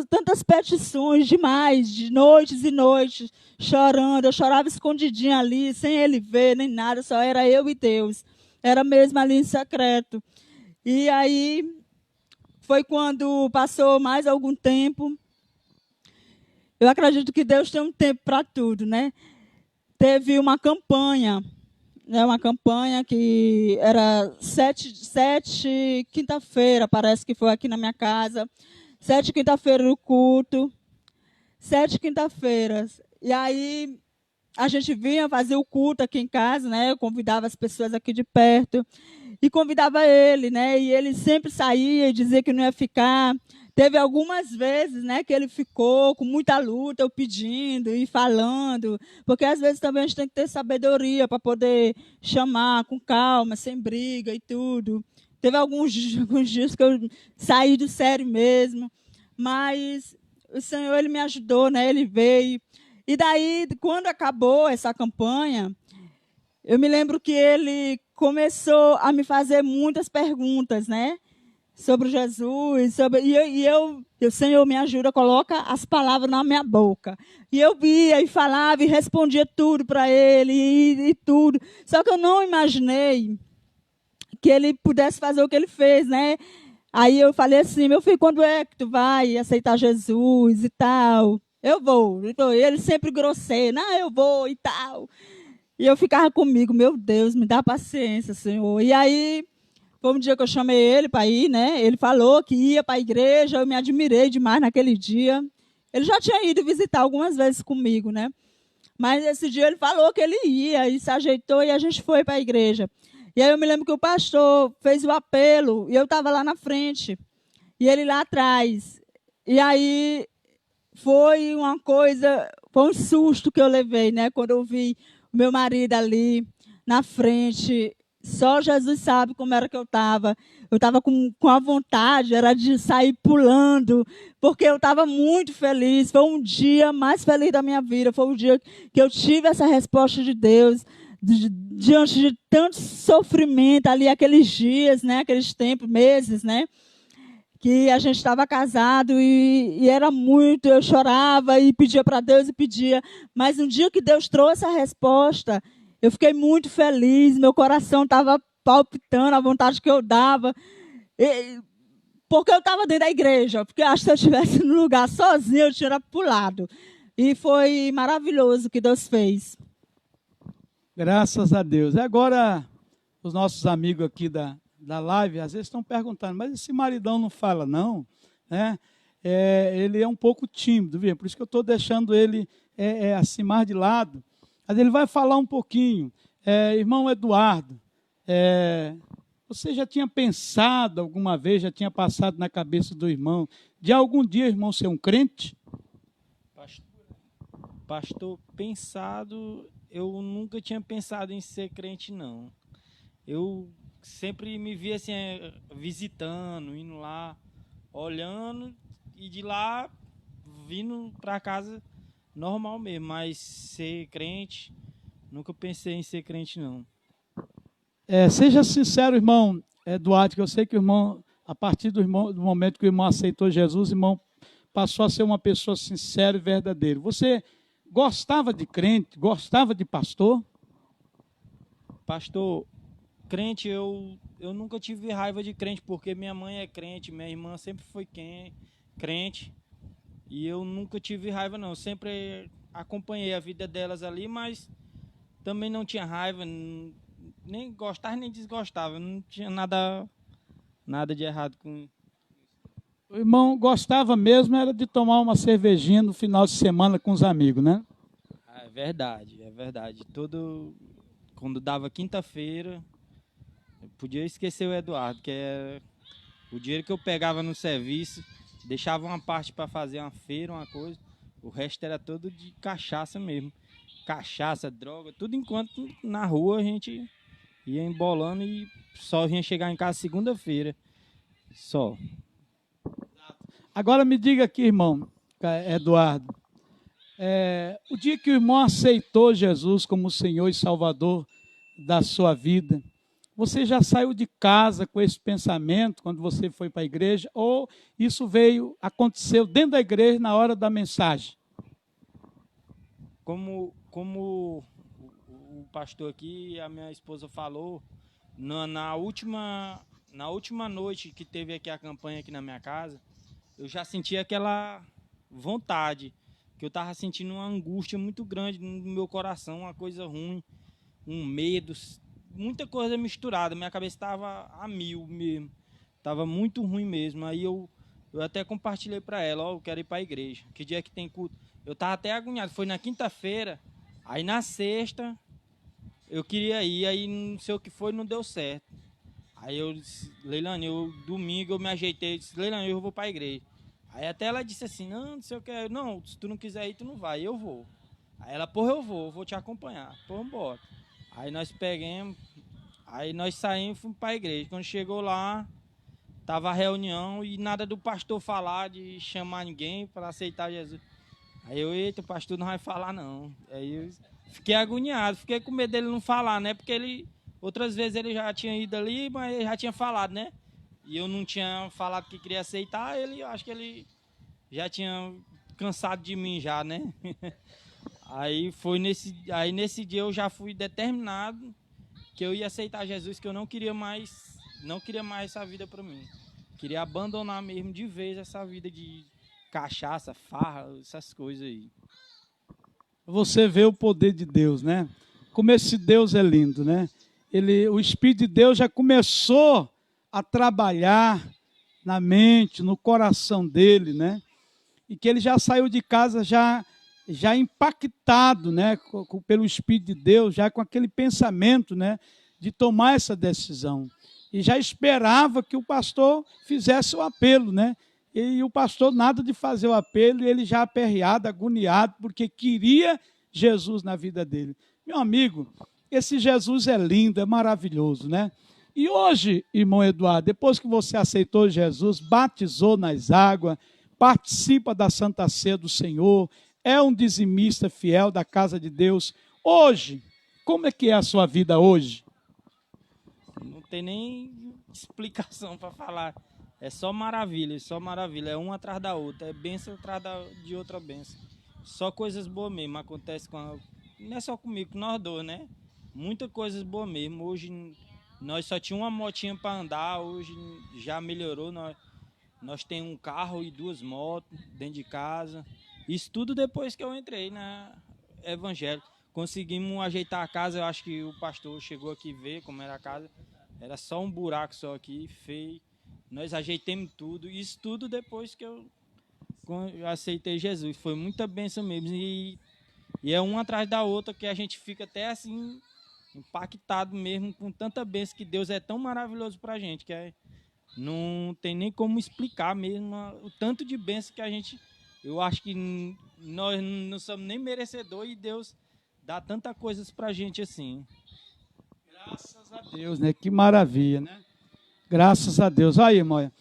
tantas petições demais, de noites e noites, chorando. Eu chorava escondidinha ali, sem ele ver, nem nada, só era eu e Deus. Era mesmo ali em secreto. E aí, foi quando passou mais algum tempo. Eu acredito que Deus tem um tempo para tudo, né? Teve uma campanha, né? Uma campanha que era 7 quinta-feira, parece que foi aqui na minha casa. 7 quinta-feira no culto, 7 quinta-feiras. E aí a gente vinha fazer o culto aqui em casa, né? Eu convidava as pessoas aqui de perto e convidava ele, né? E ele sempre saía e dizia que não ia ficar. Teve algumas vezes, né, que ele ficou com muita luta, eu pedindo e falando, porque às vezes também a gente tem que ter sabedoria para poder chamar com calma, sem briga e tudo. Teve alguns dias que eu saí do sério mesmo, mas o Senhor, Ele me ajudou, né? Ele veio. E daí, quando acabou essa campanha, eu me lembro que ele começou a me fazer muitas perguntas, né? Sobre Jesus, o Senhor me ajuda, coloca as palavras na minha boca. E eu via e falava e respondia tudo para ele e tudo. Só que eu não imaginei que ele pudesse fazer o que ele fez, né? Aí eu falei assim, meu filho, quando é que tu vai aceitar Jesus e tal? Eu vou. Ele sempre grosseiro, não, eu vou e tal. E eu ficava comigo, meu Deus, me dá paciência, Senhor. E aí, foi um dia que eu chamei ele para ir, né? Ele falou que ia para a igreja, eu me admirei demais naquele dia. Ele já tinha ido visitar algumas vezes comigo, né? Mas esse dia ele falou que ele ia e se ajeitou e a gente foi para a igreja. E aí eu me lembro que o pastor fez o apelo e eu estava lá na frente e ele lá atrás. E aí foi foi um susto que eu levei, né? Quando eu vi o meu marido ali na frente. Só Jesus sabe como era que eu estava. Eu estava com a vontade, era de sair pulando, porque eu estava muito feliz. Foi um dia mais feliz da minha vida. Foi um dia que eu tive essa resposta de Deus, diante de tanto sofrimento ali, aqueles dias, né? Aqueles tempos, meses, né? Que a gente estava casado e era muito, eu chorava e pedia para Deus e pedia. Mas um dia que Deus trouxe a resposta, eu fiquei muito feliz, meu coração estava palpitando, a vontade que eu dava. Porque eu estava dentro da igreja, porque acho que se eu estivesse no lugar sozinha, eu tinha pulado. E foi maravilhoso o que Deus fez. Graças a Deus. Agora, os nossos amigos aqui da live, às vezes estão perguntando, mas esse maridão não fala não, né? Ele é um pouco tímido, viu? Por isso que eu estou deixando ele assim mais de lado. Mas ele vai falar um pouquinho. Irmão Eduardo, você já tinha pensado alguma vez, já tinha passado na cabeça do irmão, de algum dia, irmão, ser um crente? Pastor, pensado, eu nunca tinha pensado em ser crente, não. Eu sempre me via assim, visitando, indo lá, olhando, e de lá vindo para casa normal mesmo, mas ser crente, nunca pensei em ser crente, não. Seja sincero, irmão Eduardo, que eu sei que o irmão, a partir do momento que o irmão aceitou Jesus, o irmão passou a ser uma pessoa sincera e verdadeira. Você gostava de crente, gostava de pastor? Pastor, crente, eu nunca tive raiva de crente, porque minha mãe é crente, minha irmã sempre foi crente, e eu nunca tive raiva, não. Eu sempre acompanhei a vida delas ali, mas também não tinha raiva, nem gostava nem desgostava, não tinha nada de errado com. O irmão gostava mesmo era de tomar uma cervejinha no final de semana com os amigos, né? É verdade, é verdade. Quando dava quinta-feira, eu podia esquecer o Eduardo, que é o dinheiro que eu pegava no serviço, deixava uma parte para fazer uma feira, uma coisa, o resto era todo de cachaça mesmo. Cachaça, droga, tudo enquanto na rua a gente ia embolando e só vinha chegar em casa segunda-feira. Só. Agora me diga aqui, irmão Eduardo, o dia que o irmão aceitou Jesus como Senhor e Salvador da sua vida, você já saiu de casa com esse pensamento quando você foi para a igreja? Ou isso aconteceu dentro da igreja na hora da mensagem? Como o pastor aqui e a minha esposa falou, na última noite que teve aqui a campanha aqui na minha casa, eu já senti aquela vontade, que eu estava sentindo uma angústia muito grande no meu coração, uma coisa ruim, um medo, muita coisa misturada. Minha cabeça estava a mil mesmo, estava muito ruim mesmo. Aí eu até compartilhei para ela, eu quero ir para a igreja. Que dia que tem culto? Eu estava até agoniado, foi na quinta-feira, aí na sexta eu queria ir, aí não sei o que foi, não deu certo. Aí eu disse, Leilane, domingo eu me ajeitei, disse, Leilane, eu vou para a igreja. Aí até ela disse assim, não sei o que, não, se tu não quiser ir, tu não vai, eu vou. Aí ela, porra, eu vou te acompanhar, porra, embora. Aí nós pegamos, aí nós saímos e fomos para a igreja. Quando chegou lá, tava a reunião e nada do pastor falar de chamar ninguém para aceitar Jesus. Aí eu, eita, o pastor não vai falar não. Aí eu fiquei agoniado, fiquei com medo dele não falar, né? Porque outras vezes ele já tinha ido ali, mas ele já tinha falado, né? E eu não tinha falado que queria aceitar, eu acho que ele já tinha cansado de mim já, né? Aí nesse dia eu já fui determinado que eu ia aceitar Jesus, que eu não queria mais essa vida para mim. Queria abandonar mesmo de vez essa vida de cachaça, farra, essas coisas aí. Você vê o poder de Deus, né? Como esse Deus é lindo, né? O Espírito de Deus já começou a trabalhar na mente, no coração dele, né? E que ele já saiu de casa já impactado, né, pelo Espírito de Deus, já com aquele pensamento, né, de tomar essa decisão. E já esperava que o pastor fizesse o apelo, né? E o pastor nada de fazer o apelo, e ele já aperreado, agoniado, porque queria Jesus na vida dele. Meu amigo, esse Jesus é lindo, é maravilhoso, né? E hoje, irmão Eduardo, depois que você aceitou Jesus, batizou nas águas, participa da Santa Ceia do Senhor, é um dizimista fiel da casa de Deus. Hoje, como é que é a sua vida hoje? Não tem nem explicação para falar. É só maravilha, é uma atrás da outra, é bênção atrás de outra bênção. Só coisas boas mesmo, acontece não é só comigo, com nós dois, né? Muitas coisas boas mesmo. Hoje nós só tínhamos uma motinha para andar, hoje já melhorou, nós temos um carro e 2 motos dentro de casa. Isso tudo depois que eu entrei na Evangelho. conseguimos ajeitar a casa. Eu acho que o pastor chegou aqui ver como era a casa. Era só um buraco só aqui, feio. Nós ajeitamos tudo. Isso tudo depois que eu aceitei Jesus. Foi muita bênção mesmo. E é uma atrás da outra que a gente fica até assim, impactado mesmo com tanta bênção, que Deus é tão maravilhoso pra gente, que não tem nem como explicar mesmo o tanto de bênção que a gente... Eu acho que nós não somos nem merecedores e Deus dá tanta coisas pra gente assim. Graças a Deus, né? Que maravilha, né? Graças a Deus. Aí, irmã,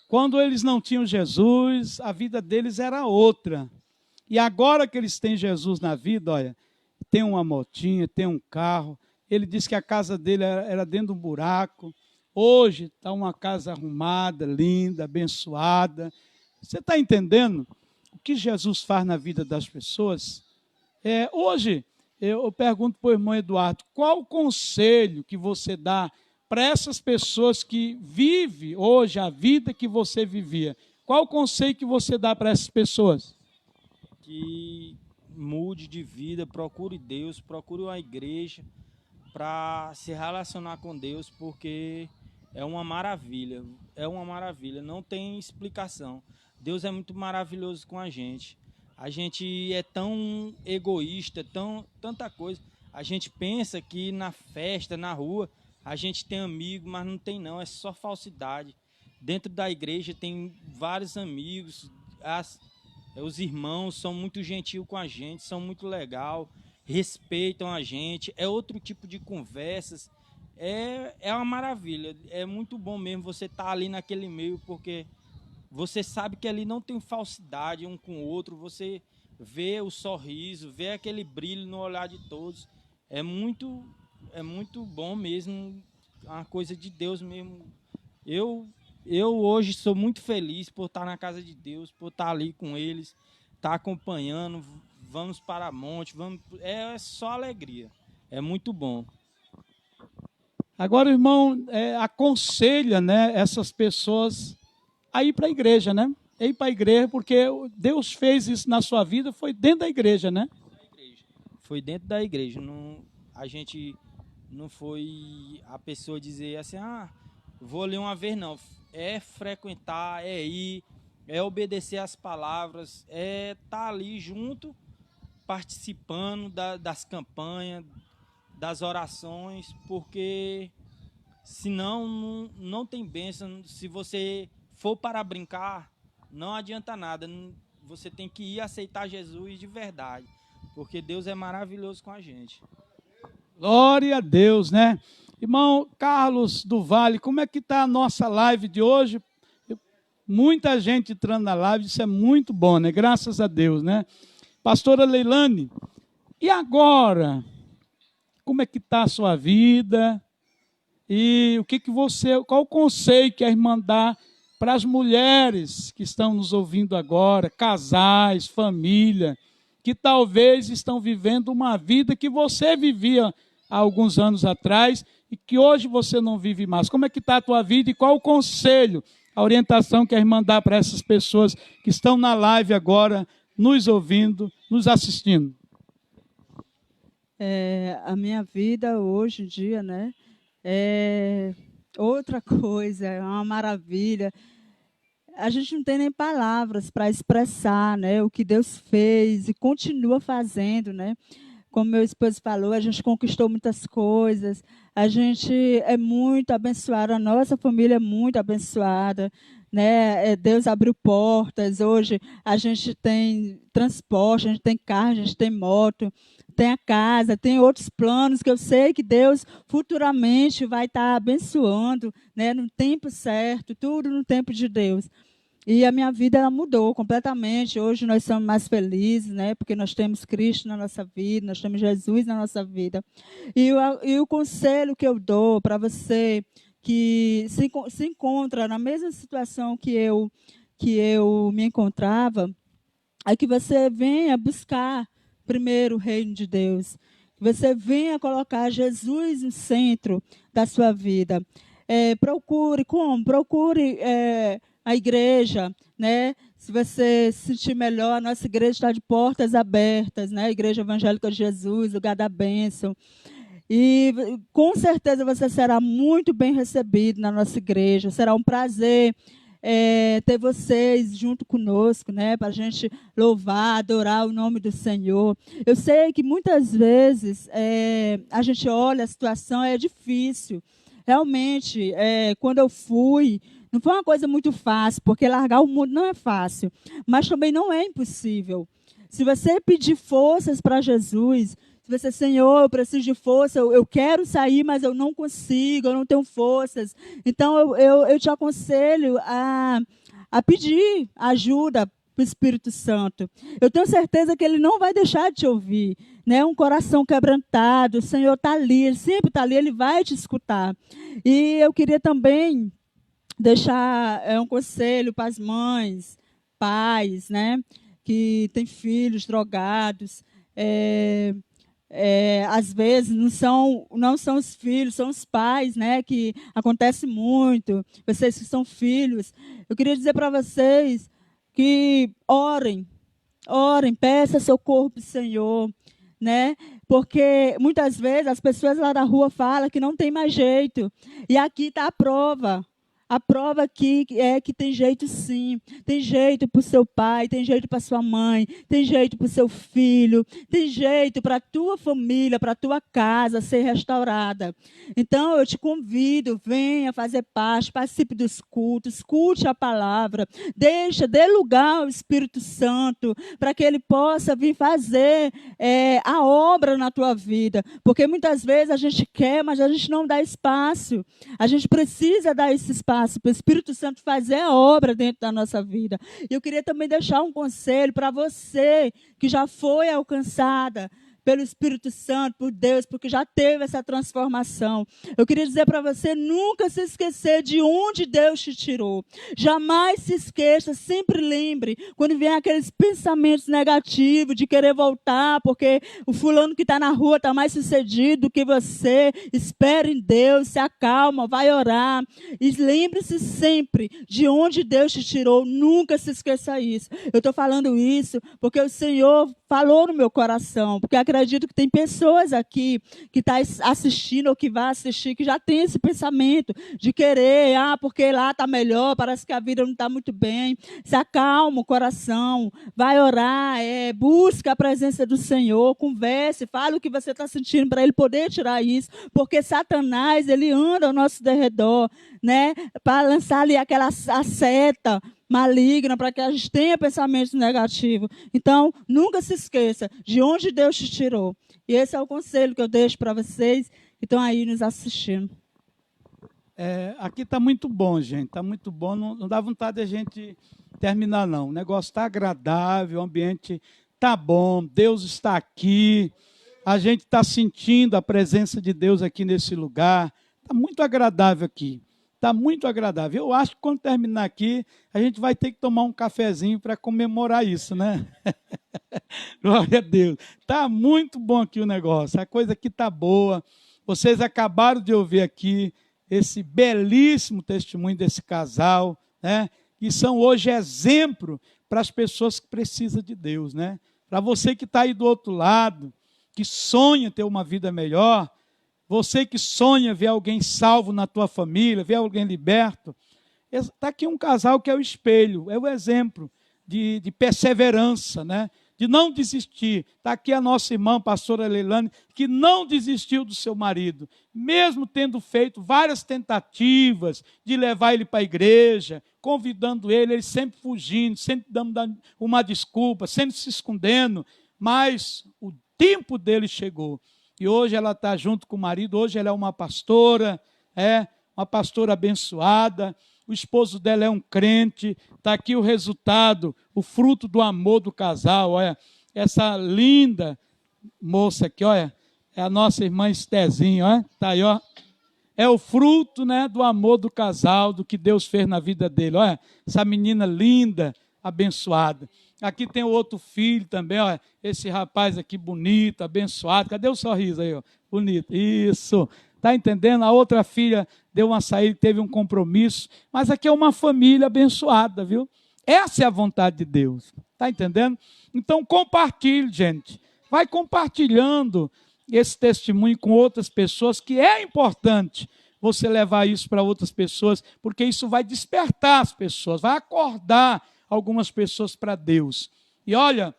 quando eles não tinham Jesus, a vida deles era outra. E agora que eles têm Jesus na vida, olha, tem uma motinha, tem um carro. Ele disse que a casa dele era dentro de um buraco. Hoje está uma casa arrumada, linda, abençoada. Você está entendendo o que Jesus faz na vida das pessoas? Hoje, eu pergunto para o irmão Eduardo, qual o conselho que você dá para essas pessoas que vivem hoje a vida que você vivia? Qual o conselho que você dá para essas pessoas? Que mude de vida, procure Deus, procure uma igreja para se relacionar com Deus, porque é uma maravilha, não tem explicação. Deus é muito maravilhoso com a gente. A gente é tão egoísta, tanta coisa. A gente pensa que na festa, na rua, a gente tem amigo, mas não tem não, é só falsidade. Dentro da igreja tem vários amigos, os irmãos são muito gentis com a gente, são muito legal, respeitam a gente, é outro tipo de conversas. É uma maravilha, é muito bom mesmo você estar ali naquele meio, porque você sabe que ali não tem falsidade um com o outro, você vê o sorriso, vê aquele brilho no olhar de todos. É muito bom mesmo, uma coisa de Deus mesmo. Eu hoje sou muito feliz por estar na casa de Deus, por estar ali com eles, estar acompanhando, vamos para monte, é só alegria, é muito bom. Agora, irmão, aconselha, né, essas pessoas a ir para a igreja, né? Ir para a igreja, porque Deus fez isso na sua vida, foi dentro da igreja, né? Foi dentro da igreja. Não, a gente não foi a pessoa dizer assim, vou ali uma vez, não. É frequentar, é ir, é obedecer às palavras, é estar ali junto, participando das campanhas, das orações, porque senão não tem bênção. Se você for para brincar, não adianta nada. Você tem que ir aceitar Jesus de verdade, porque Deus é maravilhoso com a gente. Glória a Deus, né? Irmão Carlos do Vale, como é que está a nossa live de hoje? Muita gente entrando na live, isso é muito bom, né? Graças a Deus, né? Pastora Leilane, e agora? Como é que está a sua vida? E qual o conselho que a irmã dá para as mulheres que estão nos ouvindo agora, casais, família, que talvez estão vivendo uma vida que você vivia há alguns anos atrás e que hoje você não vive mais? Como é que está a tua vida e qual o conselho, a orientação que a irmã dá para essas pessoas que estão na live agora, nos ouvindo, nos assistindo? A minha vida hoje em dia, né, é outra coisa, é uma maravilha. A gente não tem nem palavras para expressar, né, o que Deus fez e continua fazendo, né? Como meu esposo falou, a gente conquistou muitas coisas, a gente é muito abençoada, a nossa família é muito abençoada, né? Deus abriu portas, hoje a gente tem transporte, a gente tem carro, a gente tem moto, tem a casa, tem outros planos que eu sei que Deus futuramente vai estar abençoando, né, no tempo certo, tudo no tempo de Deus. E a minha vida ela mudou completamente. Hoje nós somos mais felizes, né, porque nós temos Cristo na nossa vida, nós temos Jesus na nossa vida. E o conselho que eu dou para você que se encontra na mesma situação que eu me encontrava, é que você venha buscar primeiro o reino de Deus. Que você venha colocar Jesus no centro da sua vida. Procure a igreja, né? Se você se sentir melhor, a nossa igreja está de portas abertas, né? A Igreja Evangélica de Jesus, lugar da bênção. E com certeza você será muito bem recebido na nossa igreja. Será um prazer ter vocês junto conosco, né? Para a gente louvar, adorar o nome do Senhor. Eu sei que muitas vezes a gente olha, a situação é difícil. Realmente, quando eu fui, não foi uma coisa muito fácil, porque largar o mundo não é fácil, mas também não é impossível. Se você pedir forças para Jesus, se você, Senhor, eu preciso de força, eu quero sair, mas eu não consigo, eu não tenho forças. Então, eu te aconselho a pedir ajuda para o Espírito Santo. Eu tenho certeza que Ele não vai deixar de te ouvir. Né? Um coração quebrantado, o Senhor está ali, Ele sempre está ali, Ele vai te escutar. E eu queria também deixar um conselho para as mães, pais, né? Que têm filhos drogados. Às vezes não são os filhos, são os pais, né, que acontece muito, vocês que são filhos. Eu queria dizer para vocês que orem, peça socorro para o Senhor, né, porque muitas vezes as pessoas lá da rua falam que não tem mais jeito, e aqui está a prova. A prova aqui é que tem jeito sim. Tem jeito para o seu pai, tem jeito para sua mãe, tem jeito para o seu filho, tem jeito para a tua família, para a tua casa ser restaurada. Então, eu te convido, venha fazer parte, participe dos cultos, escute a palavra, dê lugar ao Espírito Santo, para que Ele possa vir fazer a obra na tua vida. Porque muitas vezes a gente quer, mas a gente não dá espaço. A gente precisa dar esse espaço para o Espírito Santo fazer a obra dentro da nossa vida. E eu queria também deixar um conselho para você que já foi alcançada pelo Espírito Santo, por Deus, porque já teve essa transformação. Eu queria dizer para você nunca se esquecer de onde Deus te tirou. Jamais se esqueça, sempre lembre, quando vem aqueles pensamentos negativos de querer voltar, porque o fulano que está na rua está mais sucedido do que você. Espere em Deus, se acalma, vai orar. E lembre-se sempre de onde Deus te tirou. Nunca se esqueça isso. Eu estou falando isso porque o Senhor falou no meu coração, porque acredito que tem pessoas aqui que estão assistindo ou que vai assistir, que já tem esse pensamento de querer, porque lá está melhor, parece que a vida não está muito bem. Se acalma o coração, vai orar, busca a presença do Senhor, converse, fala o que você está sentindo para Ele poder tirar isso, porque Satanás, ele anda ao nosso derredor, né, para lançar ali aquela seta maligna, para que a gente tenha pensamentos negativos. Então, nunca se esqueça de onde Deus te tirou. E esse é o conselho que eu deixo para vocês que estão aí nos assistindo. Aqui está muito bom, gente. Está muito bom. Não dá vontade de a gente terminar, não. O negócio está agradável, o ambiente está bom, Deus está aqui. A gente está sentindo a presença de Deus aqui nesse lugar. Está muito agradável aqui. Está muito agradável. Eu acho que quando terminar aqui, a gente vai ter que tomar um cafezinho para comemorar isso, né? Glória a Deus. Está muito bom aqui o negócio. A coisa aqui está boa. Vocês acabaram de ouvir aqui esse belíssimo testemunho desse casal, né? Que são hoje exemplo para as pessoas que precisam de Deus, né? Para você que está aí do outro lado, que sonha ter uma vida melhor, você que sonha ver alguém salvo na tua família, ver alguém liberto, está aqui um casal que é o espelho, é o exemplo de perseverança, né? De não desistir. Está aqui a nossa irmã, pastora Leilane, que não desistiu do seu marido, mesmo tendo feito várias tentativas de levar ele para a igreja, convidando ele sempre fugindo, sempre dando uma desculpa, sempre se escondendo, mas o tempo dele chegou. E hoje ela está junto com o marido, hoje ela é uma pastora abençoada, o esposo dela é um crente, está aqui o resultado, o fruto do amor do casal, olha, essa linda moça aqui, olha, é a nossa irmã Estezinha, olha, está aí, ó, é o fruto, né, do amor do casal, do que Deus fez na vida dele, olha, essa menina linda, abençoada. Aqui tem o outro filho também, ó, esse rapaz aqui bonito, abençoado. Cadê o sorriso aí, ó? Bonito. Isso. Está entendendo? A outra filha deu uma saída, teve um compromisso. Mas aqui é uma família abençoada, viu? Essa é a vontade de Deus. Está entendendo? Então compartilhe, gente. Vai compartilhando esse testemunho com outras pessoas, que é importante você levar isso para outras pessoas, porque isso vai despertar as pessoas, vai acordar algumas pessoas para Deus. E olha,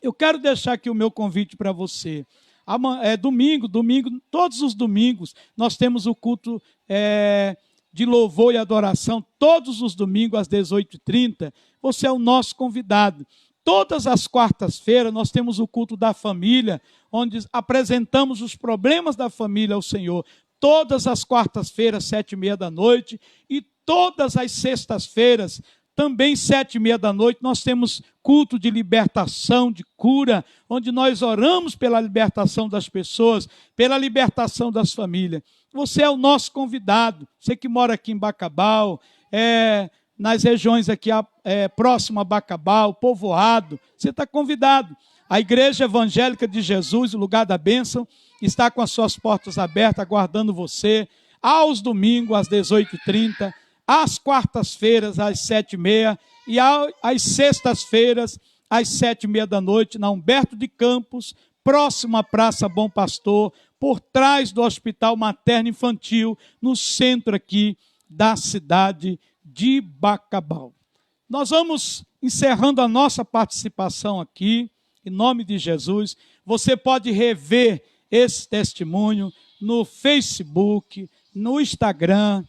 eu quero deixar aqui o meu convite para você. Domingo, todos os domingos, nós temos o culto de louvor e adoração, todos os domingos às 18h30, você é o nosso convidado. Todas as quartas-feiras nós temos o culto da família, onde apresentamos os problemas da família ao Senhor. Todas as quartas-feiras, 19h30, e todas as sextas-feiras, também 19h30, nós temos culto de libertação, de cura, onde nós oramos pela libertação das pessoas, pela libertação das famílias. Você é o nosso convidado, você que mora aqui em Bacabal, nas regiões aqui próximo a Bacabal, Povoado, você está convidado. A Igreja Evangélica de Jesus, o lugar da bênção, está com as suas portas abertas, aguardando você, aos domingos, às 18h30, às quartas-feiras, às 7h30, e às sextas-feiras, às 19h30, na Humberto de Campos, próximo à Praça Bom Pastor, por trás do Hospital Materno Infantil, no centro aqui da cidade de Bacabal. Nós vamos encerrando a nossa participação aqui, em nome de Jesus. Você pode rever esse testemunho no Facebook, no Instagram,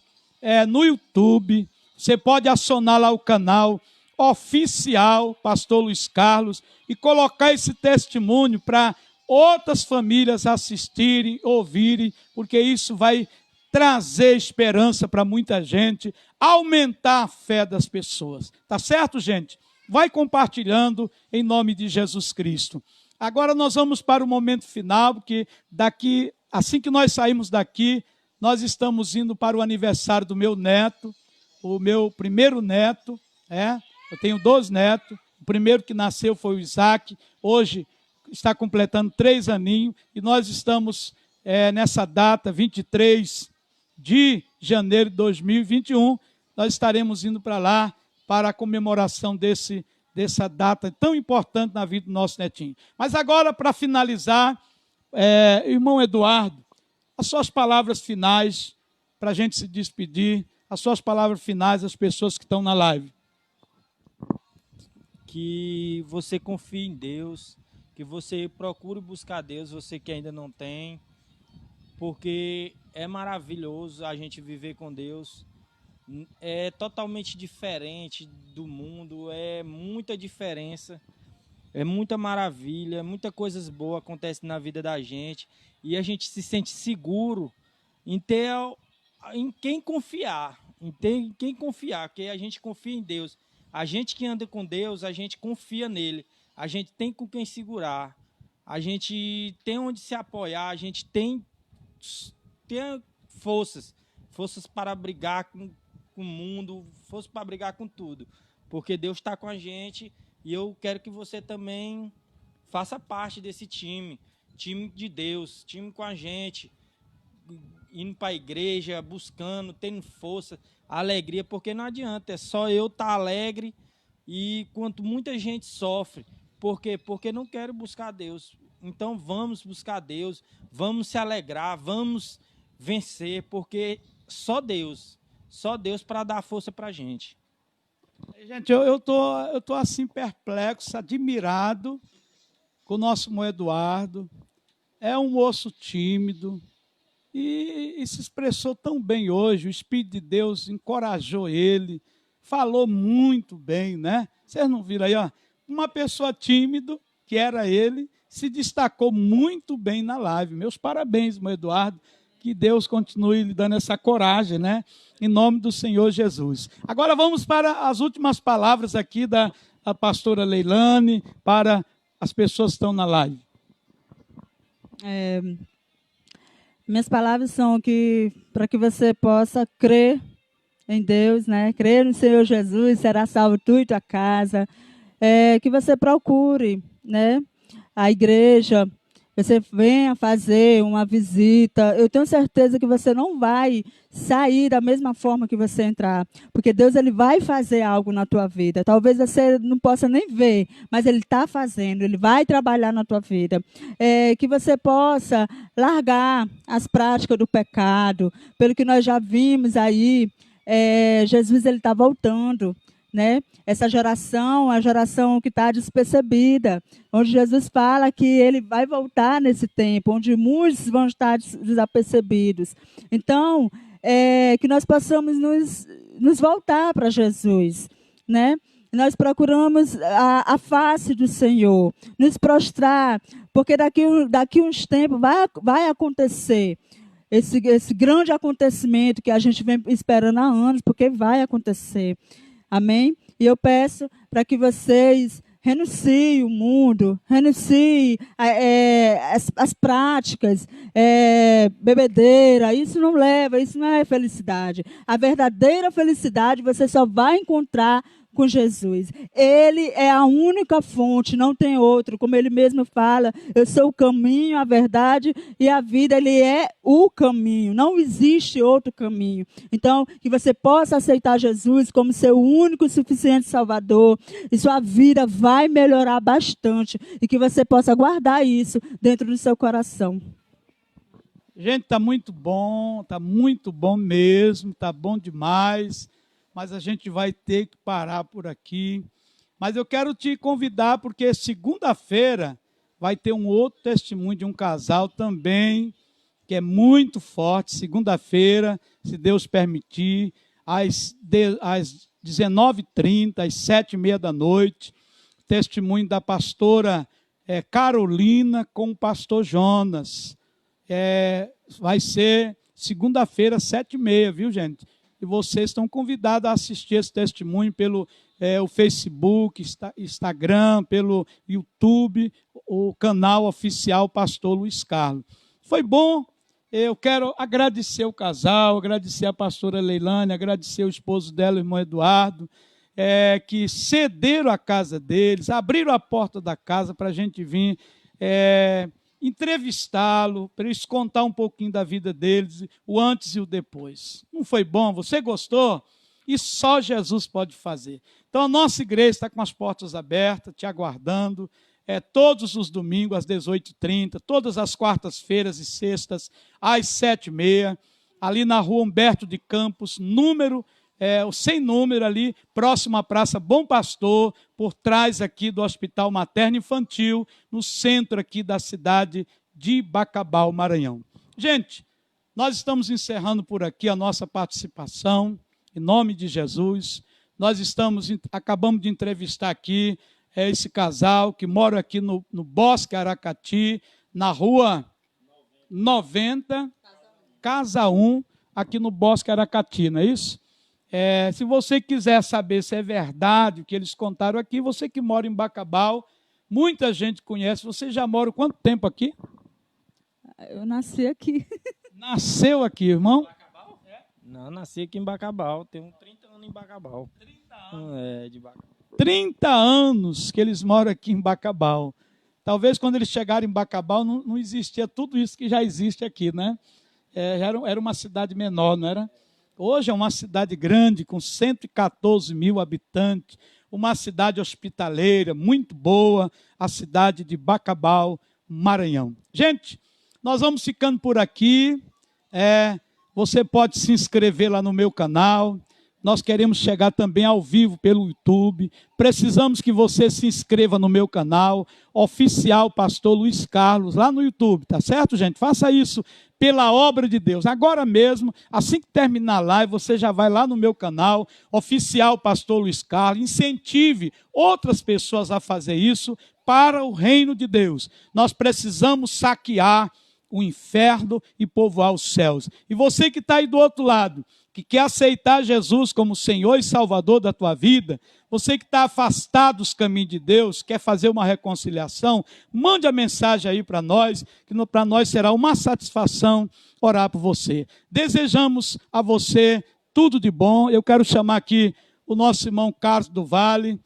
no YouTube. Você pode acionar lá o canal oficial Pastor Luiz Carlos e colocar esse testemunho para outras famílias assistirem, ouvirem, porque isso vai trazer esperança para muita gente, aumentar a fé das pessoas. Tá certo, gente? Vai compartilhando em nome de Jesus Cristo. Agora nós vamos para o momento final, porque assim que nós saímos daqui, nós estamos indo para o aniversário do meu neto, o meu primeiro neto. Eu tenho 2 netos. O primeiro que nasceu foi o Isaac, hoje está completando 3 aninhos, e nós estamos nessa data, 23 de janeiro de 2021, nós estaremos indo para lá para a comemoração dessa data tão importante na vida do nosso netinho. Mas agora, para finalizar, irmão Eduardo, as suas palavras finais, para a gente se despedir, as suas palavras finais às pessoas que estão na live. Que você confie em Deus, que você procure buscar Deus, você que ainda não tem, porque é maravilhoso a gente viver com Deus. É totalmente diferente do mundo, é muita diferença, é muita maravilha, muita coisas boas acontecem na vida da gente, e a gente se sente seguro em quem confiar, porque a gente confia em Deus. A gente que anda com Deus, a gente confia nele, a gente tem com quem segurar, a gente tem onde se apoiar, a gente tem forças para brigar com o mundo, forças para brigar com tudo, porque Deus está com a gente, e eu quero que você também faça parte desse time de Deus, time com a gente, indo para a igreja, buscando, tendo força, alegria, porque não adianta, é só eu estar alegre, e quanto muita gente sofre, por quê? Porque não quero buscar Deus. Então vamos buscar Deus, vamos se alegrar, vamos vencer, porque só Deus para dar força para a gente. Gente, eu tô assim perplexo, admirado com o nosso irmão Eduardo. É um moço tímido e se expressou tão bem hoje. O Espírito de Deus encorajou ele, falou muito bem, né? Vocês não viram aí, ó? Uma pessoa tímida, que era ele, se destacou muito bem na live. Meus parabéns, irmão Eduardo. Que Deus continue lhe dando essa coragem, né? Em nome do Senhor Jesus. Agora vamos para as últimas palavras aqui da pastora Leilane, para as pessoas que estão na live. Minhas palavras são para que você possa crer em Deus, né? Crer no Senhor Jesus, será salvo tu e tua casa. Que você procure, né? A igreja, você venha fazer uma visita, eu tenho certeza que você não vai sair da mesma forma que você entrar, porque Deus ele vai fazer algo na tua vida. Talvez você não possa nem ver, mas Ele está fazendo, Ele vai trabalhar na tua vida. Que você possa largar as práticas do pecado, pelo que nós já vimos aí, Jesus ele está voltando. Né? Essa geração, a geração que está despercebida, onde Jesus fala que ele vai voltar nesse tempo, onde muitos vão estar desapercebidos. Então, que nós possamos nos voltar para Jesus, né? Nós procuramos a face do Senhor, nos prostrar, porque daqui uns tempos vai acontecer esse grande acontecimento que a gente vem esperando há anos, porque vai acontecer. Amém? E eu peço para que vocês renunciem o mundo, renunciem as práticas, bebedeira. Isso não é felicidade. A verdadeira felicidade você só vai encontrar com Jesus. Ele é a única fonte, não tem outro. Como ele mesmo fala, eu sou o caminho, a verdade e a vida. Ele é o caminho, não existe outro caminho. Então, que você possa aceitar Jesus como seu único e suficiente Salvador, e sua vida vai melhorar bastante, e que você possa guardar isso dentro do seu coração. Gente, está muito bom mesmo, está bom demais. Mas a gente vai ter que parar por aqui. Mas eu quero te convidar, porque segunda-feira vai ter um outro testemunho de um casal também, que é muito forte. Segunda-feira, se Deus permitir, às 19h30, às 7h30 da noite, testemunho da pastora Carolina com o pastor Jonas. Vai ser segunda-feira, 7h30, viu, gente? E vocês estão convidados a assistir esse testemunho pelo o Facebook, Instagram, pelo YouTube, o canal oficial Pastor Luiz Carlos. Foi bom, eu quero agradecer o casal, agradecer a pastora Leilane, agradecer o esposo dela, o irmão Eduardo, que cederam a casa deles, abriram a porta da casa para a gente vir entrevistá-lo, para eles contar um pouquinho da vida deles, o antes e o depois. Não foi bom? Você gostou? E só Jesus pode fazer. Então a nossa igreja está com as portas abertas, te aguardando, todos os domingos às 18h30, todas as quartas-feiras e sextas às 7h30, ali na rua Humberto de Campos, sem número ali, próximo à Praça Bom Pastor, por trás aqui do Hospital Materno Infantil, no centro aqui da cidade de Bacabal, Maranhão. Gente, nós estamos encerrando por aqui a nossa participação, em nome de Jesus. Nós acabamos de entrevistar aqui esse casal que mora aqui no Bosque Aracati, na rua 90, Casa 1, aqui no Bosque Aracati, não é isso? Se você quiser saber se é verdade o que eles contaram aqui, você que mora em Bacabal, muita gente conhece. Você já mora quanto tempo aqui? Eu nasci aqui. Nasceu aqui, irmão? Bacabal? Não, nasci aqui em Bacabal. Tenho 30 anos em Bacabal. 30 anos? De Bacabal. 30 anos que eles moram aqui em Bacabal. Talvez quando eles chegaram em Bacabal não existia tudo isso que já existe aqui, né? Era uma cidade menor, não era? Hoje é uma cidade grande, com 114 mil habitantes, uma cidade hospitaleira, muito boa, a cidade de Bacabal, Maranhão. Gente, nós vamos ficando por aqui. Você pode se inscrever lá no meu canal. Nós queremos chegar também ao vivo pelo YouTube. Precisamos que você se inscreva no meu canal, Oficial Pastor Luiz Carlos, lá no YouTube, tá certo, gente? Faça isso pela obra de Deus. Agora mesmo, assim que terminar a live, você já vai lá no meu canal, Oficial Pastor Luiz Carlos, incentive outras pessoas a fazer isso para o reino de Deus. Nós precisamos saquear o inferno e povoar os céus. E você que está aí do outro lado, que quer aceitar Jesus como Senhor e Salvador da tua vida, você que está afastado dos caminhos de Deus, quer fazer uma reconciliação, mande a mensagem aí para nós, que para nós será uma satisfação orar por você. Desejamos a você tudo de bom. Eu quero chamar aqui o nosso irmão Carlos do Vale.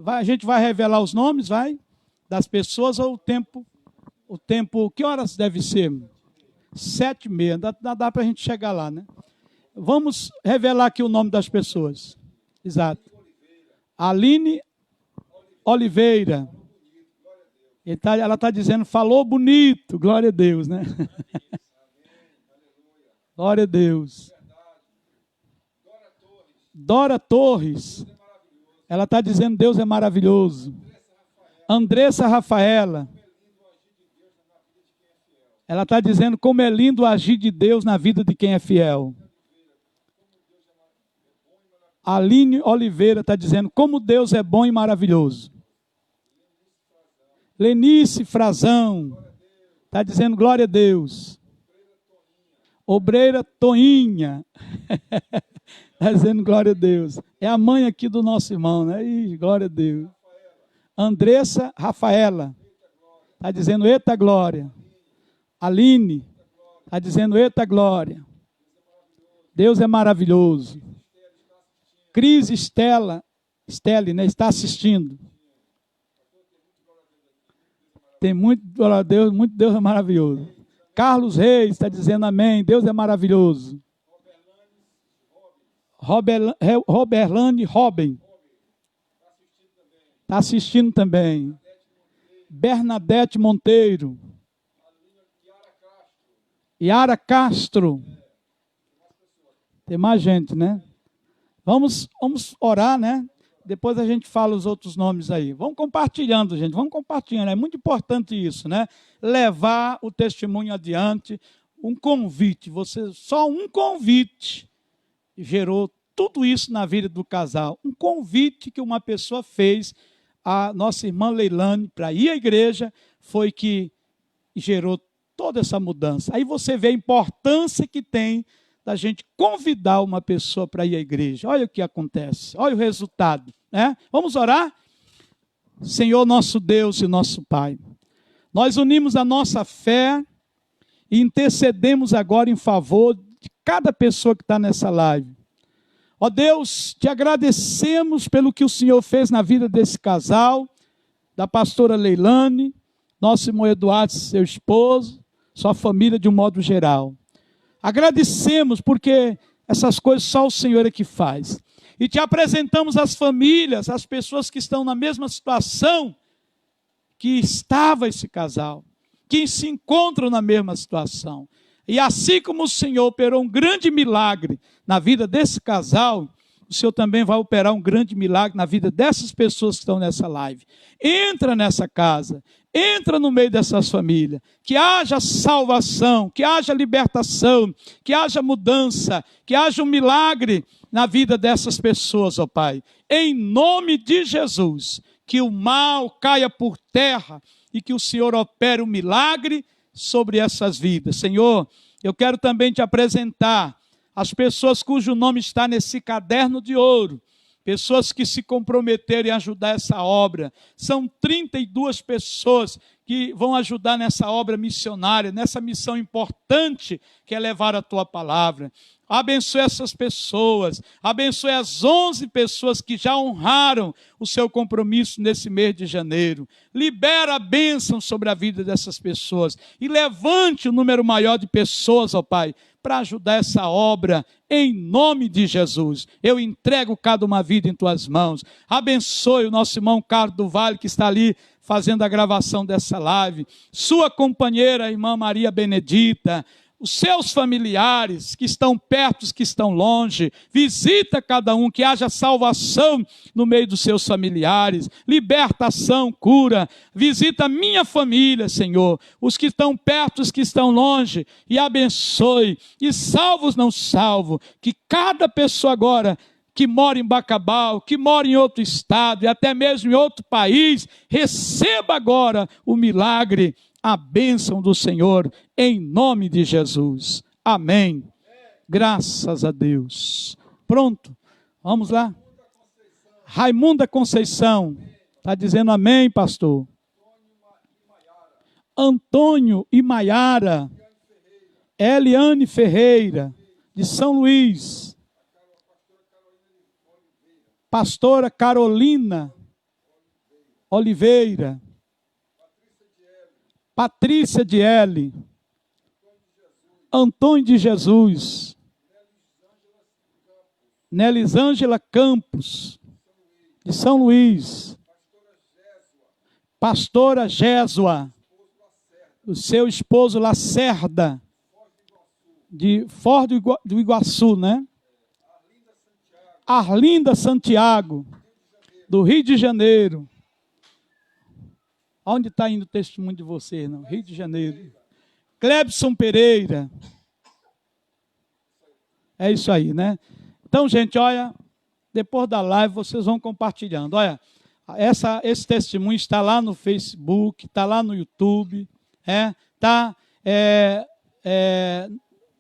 A gente vai revelar os nomes, das pessoas ou o tempo? O tempo, que horas deve ser? 7h30, dá para a gente chegar lá, né? Vamos revelar aqui o nome das pessoas. Exato. Aline Oliveira. Ela está dizendo, falou bonito, glória a Deus, né? Glória a Deus. Dora Torres. Ela está dizendo, Deus é maravilhoso. Andressa Rafaela. Ela está dizendo como é lindo o agir de Deus na vida de quem é fiel. Aline Oliveira está dizendo como Deus é bom e maravilhoso. Lenice Frazão está dizendo glória a Deus. Obreira Toinha está dizendo glória a Deus. É a mãe aqui do nosso irmão, né? Ih, glória a Deus. Andressa Rafaela está dizendo eita glória. Aline está dizendo eita glória. Deus é maravilhoso. Cris Stelle, né, está assistindo. Tem muito glória a Deus, muito Deus é maravilhoso. Carlos Reis está dizendo amém, Deus é maravilhoso. Roberlane Robin está assistindo também. Bernadette Monteiro. Yara Castro. Tem mais gente, né? Vamos orar, né? Depois a gente fala os outros nomes aí. Vamos compartilhando, gente. Vamos compartilhando. É muito importante isso, né? Levar o testemunho adiante. Um convite. Só um convite gerou tudo isso na vida do casal. Um convite que uma pessoa fez à nossa irmã Leilane para ir à igreja foi que gerou toda essa mudança. Aí você vê a importância que tem da gente convidar uma pessoa para ir à igreja. Olha o que acontece, olha o resultado, né? Vamos orar? Senhor nosso Deus e nosso Pai, nós unimos a nossa fé e intercedemos agora em favor de cada pessoa que está nessa live. Ó Deus, te agradecemos pelo que o Senhor fez na vida desse casal, da pastora Leilane, nosso irmão Eduardo, seu esposo, sua família de um modo geral. Agradecemos porque essas coisas só o Senhor é que faz. E te apresentamos as famílias, as pessoas que estão na mesma situação que estava esse casal, que se encontram na mesma situação. E assim como o Senhor operou um grande milagre na vida desse casal, o Senhor também vai operar um grande milagre na vida dessas pessoas que estão nessa live. Entra nessa casa, entra no meio dessas famílias, que haja salvação, que haja libertação, que haja mudança, que haja um milagre na vida dessas pessoas, ó Pai. Em nome de Jesus, que o mal caia por terra e que o Senhor opere um milagre sobre essas vidas. Senhor, eu quero também te apresentar as pessoas cujo nome está nesse caderno de ouro, pessoas que se comprometeram em ajudar essa obra. São 32 pessoas que vão ajudar nessa obra missionária, nessa missão importante que é levar a tua palavra. Abençoe essas pessoas, abençoe as 11 pessoas que já honraram o seu compromisso nesse mês de janeiro. Libera a bênção sobre a vida dessas pessoas e levante um número maior de pessoas, ó Pai, para ajudar essa obra, em nome de Jesus. Eu entrego cada uma vida em tuas mãos. Abençoe o nosso irmão Carlos do Vale, que está ali fazendo a gravação dessa live. Sua companheira, a irmã Maria Benedita. Os seus familiares que estão perto, os que estão longe, visita cada um, que haja salvação no meio dos seus familiares, libertação, cura, visita a minha família, Senhor, os que estão perto, os que estão longe, e abençoe, e salvo os não salvo, que cada pessoa agora que mora em Bacabal, que mora em outro estado, e até mesmo em outro país, receba agora o milagre, a bênção do Senhor, em nome de Jesus. Amém. Graças a Deus. Pronto, vamos lá. Raimunda Conceição, está dizendo amém, pastor. Antônio e Maiara. Eliane Ferreira, de São Luís. Pastora Carolina Oliveira. Patrícia de L. Antônio de Jesus. Nelisângela Campos, de São Luís. Pastora Gésua, o seu esposo Lacerda, de Foz do Iguaçu, né? Arlinda Santiago, do Rio de Janeiro. Onde está indo o testemunho de vocês, não? Rio de Janeiro. Clebson Pereira. É isso aí, né? Então, gente, olha, depois da live vocês vão compartilhando. Olha, esse testemunho está lá no Facebook, está lá no YouTube, está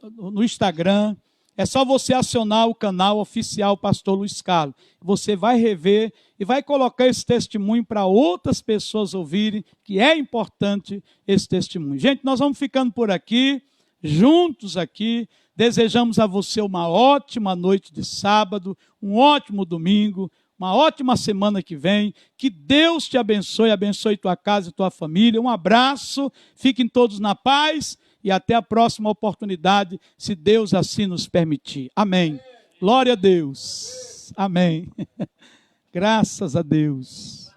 no Instagram. É só você acionar o canal oficial Pastor Luiz Carlos. Você vai rever e vai colocar esse testemunho para outras pessoas ouvirem, que é importante esse testemunho. Gente, nós vamos ficando por aqui, juntos aqui. Desejamos a você uma ótima noite de sábado, um ótimo domingo, uma ótima semana que vem. Que Deus te abençoe, abençoe tua casa e tua família. Um abraço, fiquem todos na paz e até a próxima oportunidade, se Deus assim nos permitir. Amém. Glória a Deus. Amém. Graças a Deus.